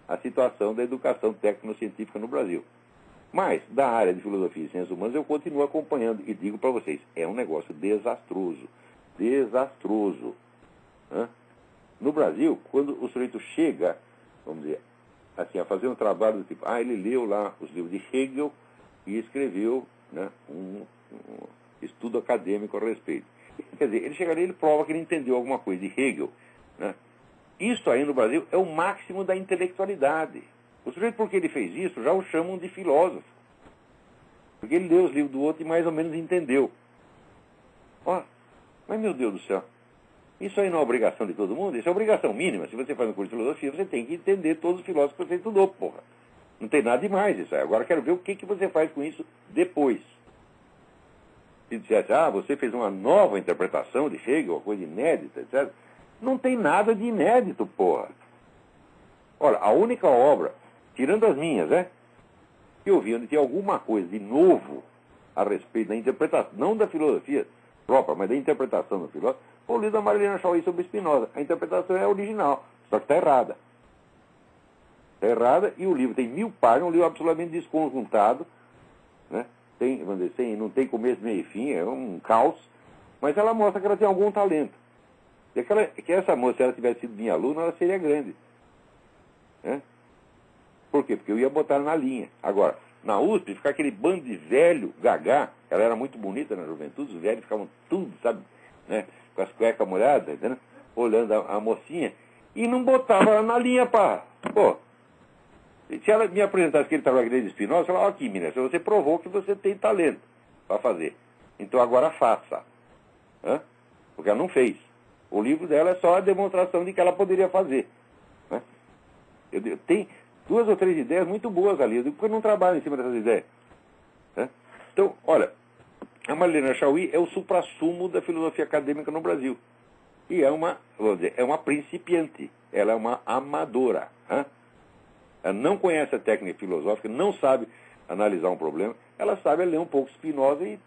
a situação da educação técnico-científica no Brasil. Mas, da área de filosofia e ciências humanas, eu continuo acompanhando e digo para vocês, é um negócio desastroso. Desastroso. Né? No Brasil, quando o sujeito chega, vamos dizer, assim, a fazer um trabalho do tipo, ele leu lá os livros de Hegel e escreveu, né, um estudo acadêmico a respeito. Quer dizer, ele chega ali e ele prova que ele entendeu alguma coisa de Hegel. Né? Isso aí no Brasil é o máximo da intelectualidade. O sujeito, porque ele fez isso, já o chamam de filósofo. Porque ele leu os livros do outro e mais ou menos entendeu. Mas meu Deus do céu, isso aí não é obrigação de todo mundo? Isso é obrigação mínima. Se você faz um curso de filosofia, você tem que entender todos os filósofos que você estudou, porra. Não tem nada demais isso aí. Agora quero ver o que você faz com isso depois. Se dissesse, você fez uma nova interpretação de Hegel, uma coisa inédita, etc. Não tem nada de inédito, porra. Olha, a única obra, tirando as minhas, que eu vi onde tinha alguma coisa de novo a respeito da interpretação, não da filosofia própria, mas da interpretação do filósofo, foi o livro da Marilena Chauí sobre Spinoza. A interpretação é original, só que está errada. Está errada e o livro tem 1000 páginas, um livro absolutamente desconjuntado, né? Vamos dizer, não tem começo, meio e fim, é um caos, mas ela mostra que ela tem algum talento. E que essa moça, se ela tivesse sido minha aluna, ela seria grande. Né? Por quê? Porque eu ia botar ela na linha. Agora, na USP, ficar aquele bando de velho, gagá, ela era muito bonita na juventude, os velhos ficavam tudo, sabe, né, com as cuecas molhadas, né, olhando a mocinha, e não botava ela na linha, pá. Pô, se ela me apresentasse aquele trabalho de Spinoza, eu falava, aqui, menina, você provou que você tem talento para fazer. Então agora faça. Né? Porque ela não fez. O livro dela é só a demonstração de que ela poderia fazer. Né? Tem 2 ou 3 ideias muito boas ali. Eu digo, por que não trabalho em cima dessas ideias? Né? Então, olha, a Marilena Chaui é o suprassumo da filosofia acadêmica no Brasil. E é vamos dizer, é uma principiante. Ela é uma amadora. Hein? Ela não conhece a técnica filosófica, não sabe analisar um problema. Ela sabe ler um pouco Spinoza e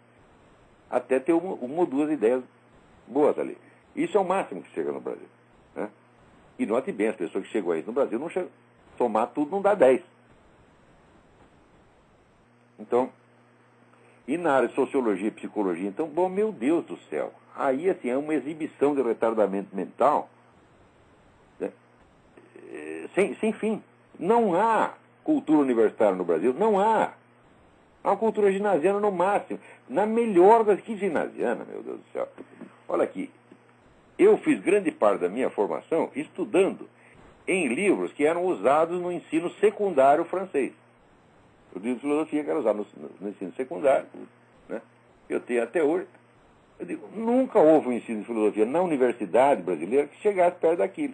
até ter uma ou duas ideias boas ali. Isso é o máximo que chega no Brasil. Né? E note bem, as pessoas que chegam a isso no Brasil, não chegam, somar tudo não dá 10. Então, e na área de sociologia e psicologia, então, bom, meu Deus do céu, aí assim, é uma exibição de retardamento mental, né? sem fim. Não há cultura universitária no Brasil, não há. Há uma cultura ginasiana no máximo. Na melhor das que ginasiana, meu Deus do céu. Olha aqui, eu fiz grande parte da minha formação estudando em livros que eram usados no ensino secundário francês. O livro de filosofia que era usado no ensino secundário, né? Eu tenho até hoje. Eu digo, nunca houve um ensino de filosofia na universidade brasileira que chegasse perto daquilo.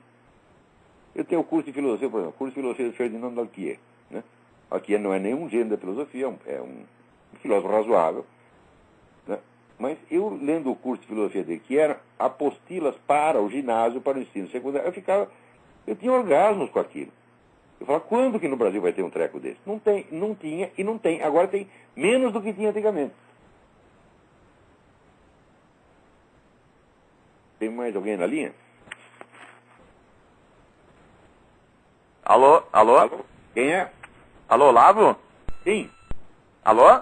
Eu tenho o curso de filosofia, por exemplo, o curso de filosofia de Ferdinand Alquier. Né? Alquier não é nenhum gênio da filosofia, é um filósofo razoável. Né? Mas eu, lendo o curso de filosofia dele, que era apostilas para o ginásio, para o ensino secundário, eu tinha orgasmos com aquilo. Eu falava, quando que no Brasil vai ter um treco desse? Não tem, não tinha e não tem. Agora tem menos do que tinha antigamente. Tem mais alguém na linha? Alô? Alô? Quem é? Alô, Olavo? Sim. Alô?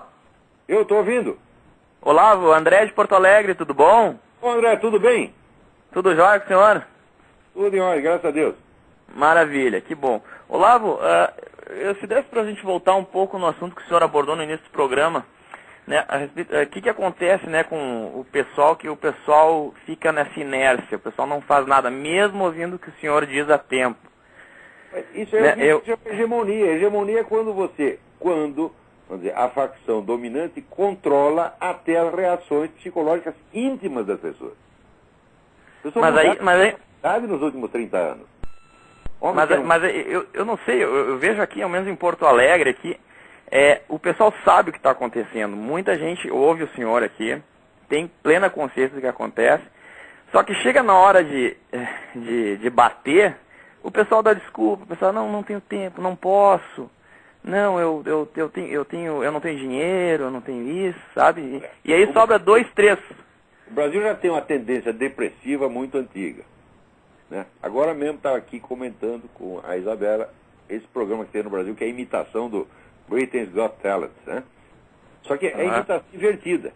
Eu estou ouvindo. Olavo, André de Porto Alegre, tudo bom? Ô André, tudo bem? Tudo jóia com o senhor? Tudo em ordem, graças a Deus. Maravilha, que bom. Olavo, se desse para a gente voltar um pouco no assunto que o senhor abordou no início do programa, né, o que acontece, né, com o pessoal, que o pessoal fica nessa inércia, o pessoal não faz nada, mesmo ouvindo o que o senhor diz a tempo. Isso é hegemonia. Hegemonia é vamos dizer, a facção dominante controla até as reações psicológicas íntimas das pessoas. Mas aí nos últimos 30 anos. Mas eu não sei, eu vejo aqui, ao menos em Porto Alegre, aqui, o pessoal sabe o que está acontecendo. Muita gente ouve o senhor aqui, tem plena consciência do que acontece, só que chega na hora de bater, o pessoal dá desculpa, o pessoal, não tenho tempo, não posso, não, eu não tenho dinheiro, eu não tenho isso, sabe? E aí sobra 2, 3. O Brasil já tem uma tendência depressiva muito antiga. Né? Agora mesmo estava aqui comentando com a Isabela esse programa que tem no Brasil, que é a imitação do Britain's Got Talent. Né? Só que é imitação divertida.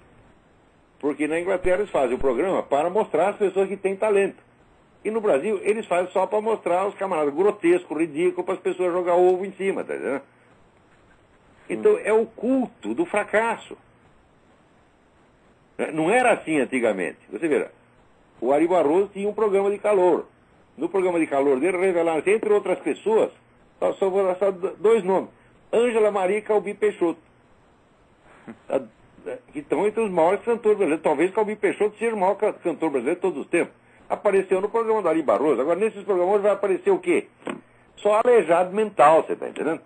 Porque na Inglaterra eles fazem o programa para mostrar as pessoas que têm talento. E no Brasil eles fazem só para mostrar os camaradas grotescos, ridículos, para as pessoas jogar ovo em cima. Tá entendendo? Então é o culto do fracasso. Não era assim antigamente. Você verá, o Ari Barroso tinha um programa de calor. No programa de calor dele revelaram-se, entre outras pessoas, só vou dar 2 nomes, Ângela Maria e Calbi Peixoto, que estão entre os maiores cantores brasileiros. Talvez Calbi Peixoto seja o maior cantor brasileiro de todos os tempos. Apareceu no programa do Ari Barroso. Agora, nesses programas vai aparecer o quê? Só aleijado mental, você está entendendo?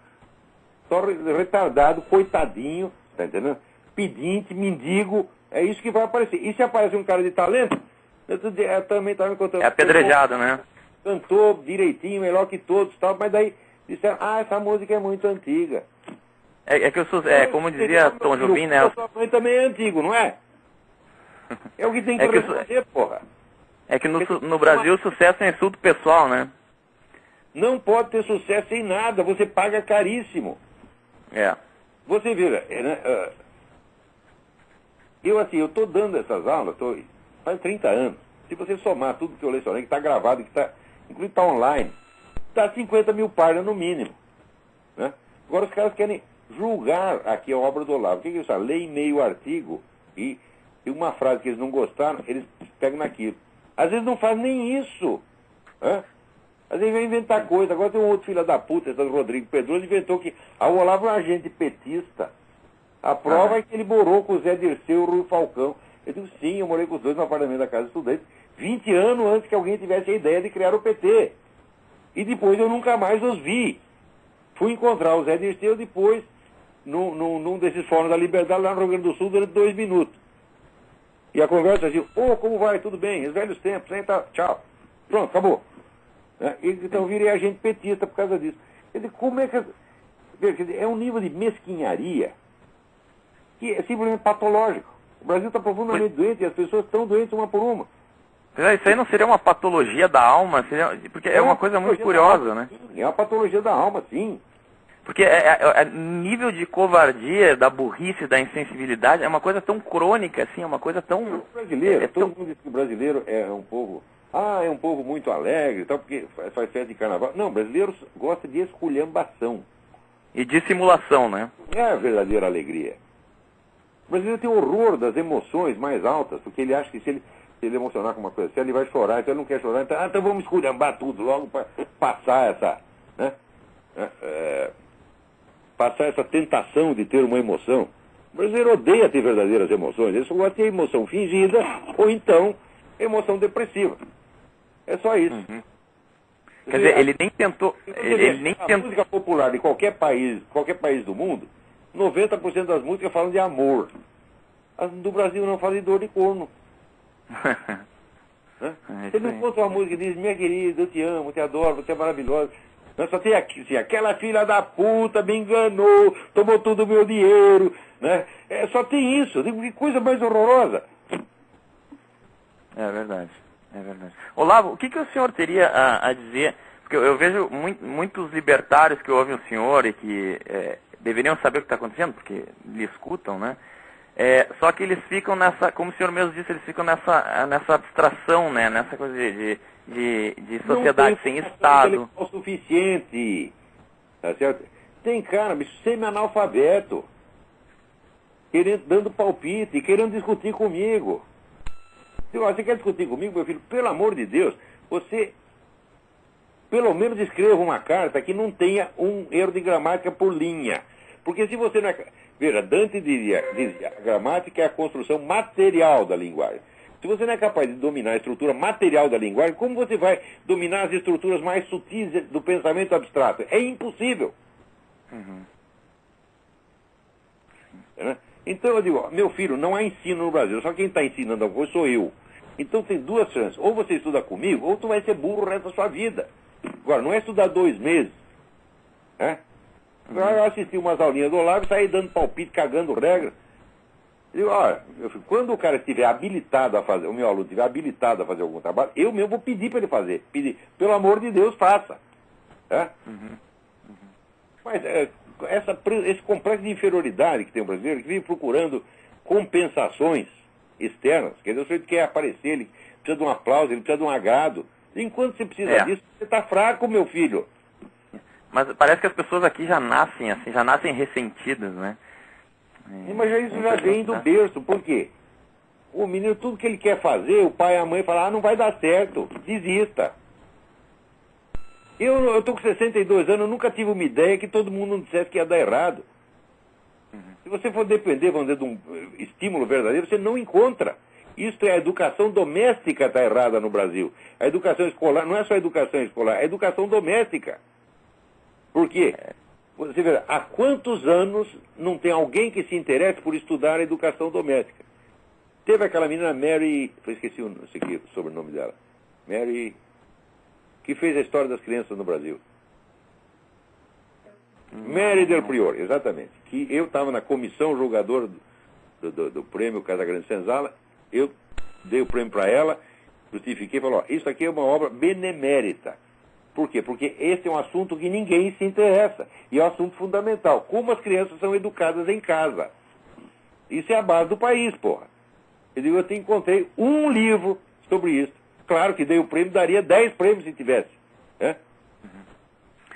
Só retardado, coitadinho, está entendendo? Pedinte, mendigo, é isso que vai aparecer. E se aparecer um cara de talento, eu também estava me contando. É apedrejado, né? Cantou direitinho, melhor que todos, tal, mas daí disseram, essa música é muito antiga. Como dizia Tom Jobim, né? O sua mãe também é antigo, não é? É o que tem que responder, porra. É que no Brasil o sucesso é insulto pessoal, né? Não pode ter sucesso sem nada, você paga caríssimo. Você vira, eu estou dando essas aulas, faz 30 anos. Se você somar tudo que eu lecionei, que está gravado, inclusive está online, está 50 mil páginas no mínimo. Né? Agora os caras querem julgar aqui a obra do Olavo. O que eles fazem? Leem meio artigo e uma frase que eles não gostaram, eles pegam naquilo. Às vezes não faz nem isso. Né? Às vezes vem inventar coisa. Agora tem um outro filho da puta, esse Rodrigo Pedroso, inventou que o Olavo é um agente petista. A prova é que ele morou com o Zé Dirceu e o Rui Falcão. Eu digo, sim, eu morei com os dois no apartamento da Casa Estudante, 20 anos antes que alguém tivesse a ideia de criar o PT. E depois eu nunca mais os vi. Fui encontrar o Zé Dirceu depois num desses fóruns da Liberdade lá no Rio Grande do Sul durante 2 minutos. E a conversa assim, como vai? Tudo bem? Os velhos tempos, hein? Tá, tchau. Pronto, acabou. Então virei agente petista por causa disso. Quer dizer, como é que... É um nível de mesquinharia que é simplesmente patológico. O Brasil está profundamente doente e as pessoas estão doentes uma por uma. Isso aí não seria uma patologia da alma? Porque é uma coisa muito curiosa, né? É uma patologia da alma, sim. Porque nível de covardia, da burrice, da insensibilidade, é uma coisa tão crônica, assim, é uma coisa tão... O brasileiro, todo mundo diz que o brasileiro é um povo... é um povo muito alegre e tal, porque faz festa de carnaval. Não, o brasileiro gosta de esculhambação. E dissimulação, né? É a verdadeira alegria. O brasileiro tem horror das emoções mais altas, porque ele acha que se ele emocionar com uma coisa, se ele vai chorar, então ele não quer chorar, então vamos esculhambar tudo logo para passar essa... Né? Passar essa tentação de ter uma emoção. O brasileiro odeia ter verdadeiras emoções. Ele só gosta de ter emoção fingida ou então emoção depressiva. É só isso. Uhum. Quer dizer, ele nem tentou... A música popular de qualquer país do mundo, 90% das músicas falam de amor. As do Brasil não falam de dor de corno. Você não encontra uma música que diz, minha querida, eu te amo, te adoro, você é maravilhosa. Só tem aqui, assim, aquela filha da puta me enganou, tomou todo o meu dinheiro, né? Só tem isso. Que coisa mais horrorosa. É verdade, é verdade. Olavo, o que o senhor teria a dizer? Porque eu vejo muitos libertários que ouvem o senhor e que deveriam saber o que está acontecendo, porque lhe escutam, né? Só que eles ficam nessa, como o senhor mesmo disse, eles ficam nessa abstração, né? Nessa coisa de sociedade sem Estado. Não tem o suficiente. Tá certo? Tem cara, bicho, semi-analfabeto, dando palpite e querendo discutir comigo. Você quer discutir comigo, meu filho? Pelo amor de Deus, você pelo menos escreva uma carta que não tenha um erro de gramática por linha. Porque se você não é... Veja, Dante dizia, a gramática é a construção material da linguagem. Se você não é capaz de dominar a estrutura material da linguagem, como você vai dominar as estruturas mais sutis do pensamento abstrato? É impossível. Uhum. Então eu digo, meu filho, não há ensino no Brasil, só quem está ensinando alguma coisa sou eu. Então tem 2 chances, ou você estuda comigo, ou tu vai ser burro o resto da sua vida. Agora, não é estudar 2 meses. Eu assisti umas aulinhas do Olavo e saí dando palpite, cagando regra. Eu digo, olha, quando o cara estiver habilitado a fazer, o meu aluno estiver habilitado a fazer algum trabalho, eu mesmo vou pedir para ele fazer. Pedir, pelo amor de Deus, faça. Mas esse complexo de inferioridade que tem o brasileiro, que vive procurando compensações externas, quer dizer, o sujeito quer aparecer, ele precisa de um aplauso, ele precisa de um agrado. Enquanto você precisa disso, você está fraco, meu filho. Mas parece que as pessoas aqui já nascem assim, já nascem ressentidas, né? Mas isso já vem do berço. Por quê? O menino, tudo que ele quer fazer, o pai e a mãe falam, não vai dar certo, desista. Eu estou com 62 anos, eu nunca tive uma ideia que todo mundo não dissesse que ia dar errado. Se você for depender, vamos dizer, de um estímulo verdadeiro, você não encontra. Isto é, a educação doméstica está errada no Brasil. A educação escolar, não é só a educação escolar, é a educação doméstica. Por quê? Você vê, há quantos anos não tem alguém que se interesse por estudar a educação doméstica? Teve aquela menina Mary, eu esqueci o sobrenome dela, Mary, que fez a história das crianças no Brasil. Mary Del Priore, exatamente. Que eu estava na comissão julgadora do prêmio Casagrande Senzala, eu dei o prêmio para ela, justifiquei e falei, isso aqui é uma obra benemérita. Por quê? Porque esse é um assunto que ninguém se interessa. E é um assunto fundamental. Como as crianças são educadas em casa. Isso é a base do país, porra. Eu encontrei um livro sobre isso. Claro que dei o prêmio, daria 10 prêmios se tivesse.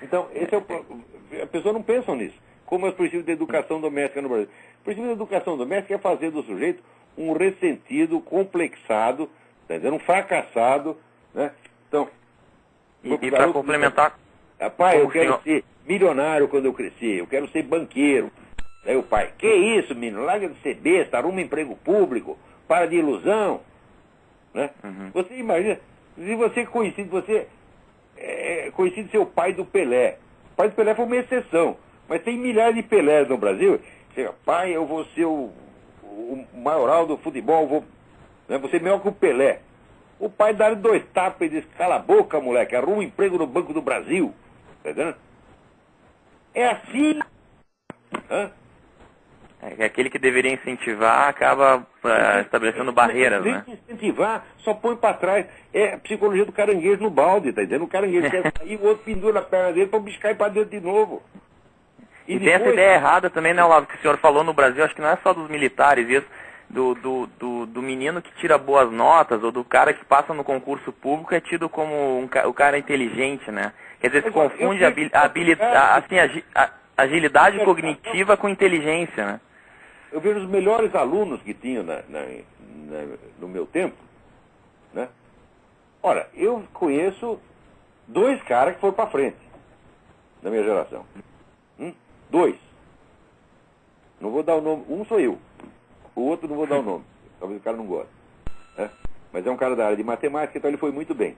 Então, esse é as pessoas não pensam nisso. Como é o princípio da educação doméstica no Brasil. O princípio da educação doméstica é fazer do sujeito um ressentido, complexado, tá entendendo? Um fracassado. Né? Então, e para complementar... Pai, eu quero ser milionário quando eu crescer, eu quero ser banqueiro. Aí o pai, que isso, menino? Larga de ser besta, arruma emprego público, para de ilusão. Né? Você imagina, se você conhecido seu pai do Pelé. O pai do Pelé foi uma exceção. Mas tem milhares de Pelés no Brasil. Chega, pai, eu vou ser o maioral do futebol, vou ser melhor que o Pelé. O pai dá-lhe 2 tapas e diz, cala a boca, moleque, arruma um emprego no Banco do Brasil. Tá entendendo? É assim. É aquele que deveria incentivar acaba estabelecendo barreiras, né? Incentivar, só põe para trás. É a psicologia do caranguejo no balde, tá entendendo? O caranguejo quer sair, o outro pendura na perna dele para o bicho cair para dentro de novo. E depois... tem essa ideia errada também, né, Olavo, que o senhor falou no Brasil, acho que não é só dos militares isso, do menino que tira boas notas, ou do cara que passa no concurso público é tido como o cara inteligente, né? Quer dizer, se confunde a agilidade cognitiva com inteligência, né? Eu vejo os melhores alunos que tinham no meu tempo, né? Ora, eu conheço 2 caras que foram para frente, na minha geração. 2. Não vou dar o nome. Um sou eu. O outro não vou dar o nome. Talvez o cara não goste. Né? Mas é um cara da área de matemática, então ele foi muito bem.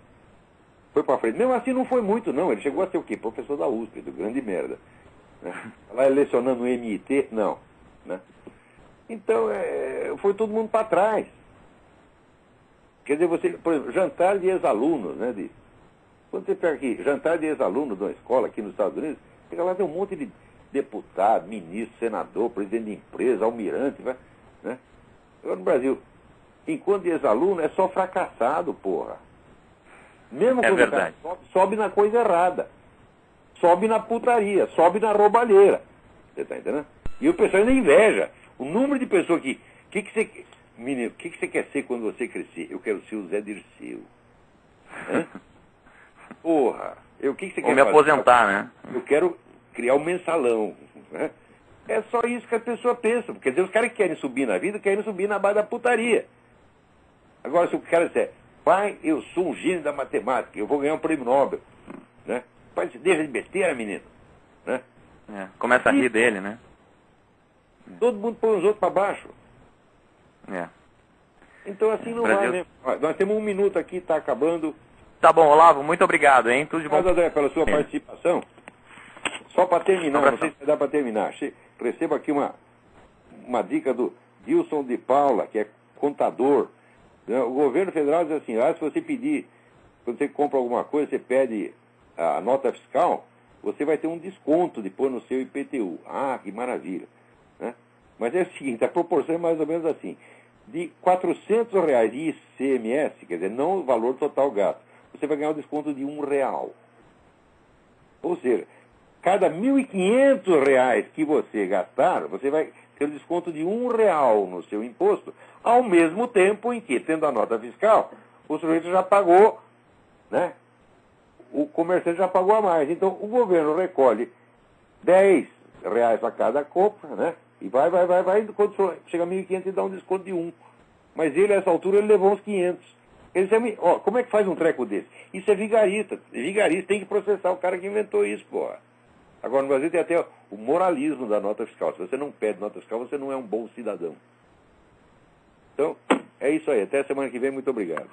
Foi para frente. Mesmo assim não foi muito, não. Ele chegou a ser o quê? Professor da USP, do grande merda. Né? Lá lecionando no MIT, não. Né? Então, foi todo mundo para trás. Quer dizer, você, por exemplo, jantar de ex-alunos, né? Quando você pega aqui, jantar de ex-alunos de uma escola aqui nos Estados Unidos, chega lá, tem um monte de deputado, ministro, senador, presidente de empresa, almirante, né? Agora no Brasil, enquanto de ex-aluno é só fracassado, porra. Mesmo quando o cara sobe na coisa errada. Sobe na putaria, sobe na roubalheira. Você tá entendendo? E o pessoal ainda inveja. O número de pessoas que... Menino, o que você quer ser quando você crescer? Eu quero ser o Zé Dirceu. Hã? Porra. O que você quer me aposentar, né? Eu quero criar um mensalão. Né? É só isso que a pessoa pensa. Quer dizer, os caras que querem subir na vida, querem subir na base da putaria. Agora, se o cara disser, pai, eu sou um gênio da matemática, eu vou ganhar um prêmio Nobel. Né? Pai, você deixa de besteira, menino. Né? Começa a rir dele, né? Todo mundo põe os outros para baixo. Então assim não vai mesmo. Nós temos 1 minuto aqui, está acabando. Tá bom, Olavo, muito obrigado, hein? Tudo de bom. Obrigado, André, pela sua participação. Só para terminar, não sei se vai dar para terminar. Recebo aqui uma dica do Dilson de Paula, que é contador. O governo federal diz assim, se você pedir, quando você compra alguma coisa, você pede a nota fiscal, você vai ter um desconto depois no seu IPTU. Ah, que maravilha. Né? Mas é o seguinte, a proporção é mais ou menos assim. De R$400 de ICMS, quer dizer, não o valor total gasto, você vai ganhar um desconto de R$1. Ou seja, cada R$1.500 que você gastar, você vai ter um desconto de R$1 no seu imposto, ao mesmo tempo em que, tendo a nota fiscal, o sujeito já pagou, né? O comerciante já pagou a mais. Então, o governo recolhe R$10 a cada compra, né? E vai, quando chega a 1.500 e dá um desconto de 1. Mas ele, a essa altura, ele levou uns 500. Ele disse, como é que faz um treco desse? Isso é vigarista. Vigarista tem que processar o cara que inventou isso, porra. Agora, no Brasil tem até o moralismo da nota fiscal. Se você não pede nota fiscal, você não é um bom cidadão. Então, é isso aí. Até semana que vem. Muito obrigado.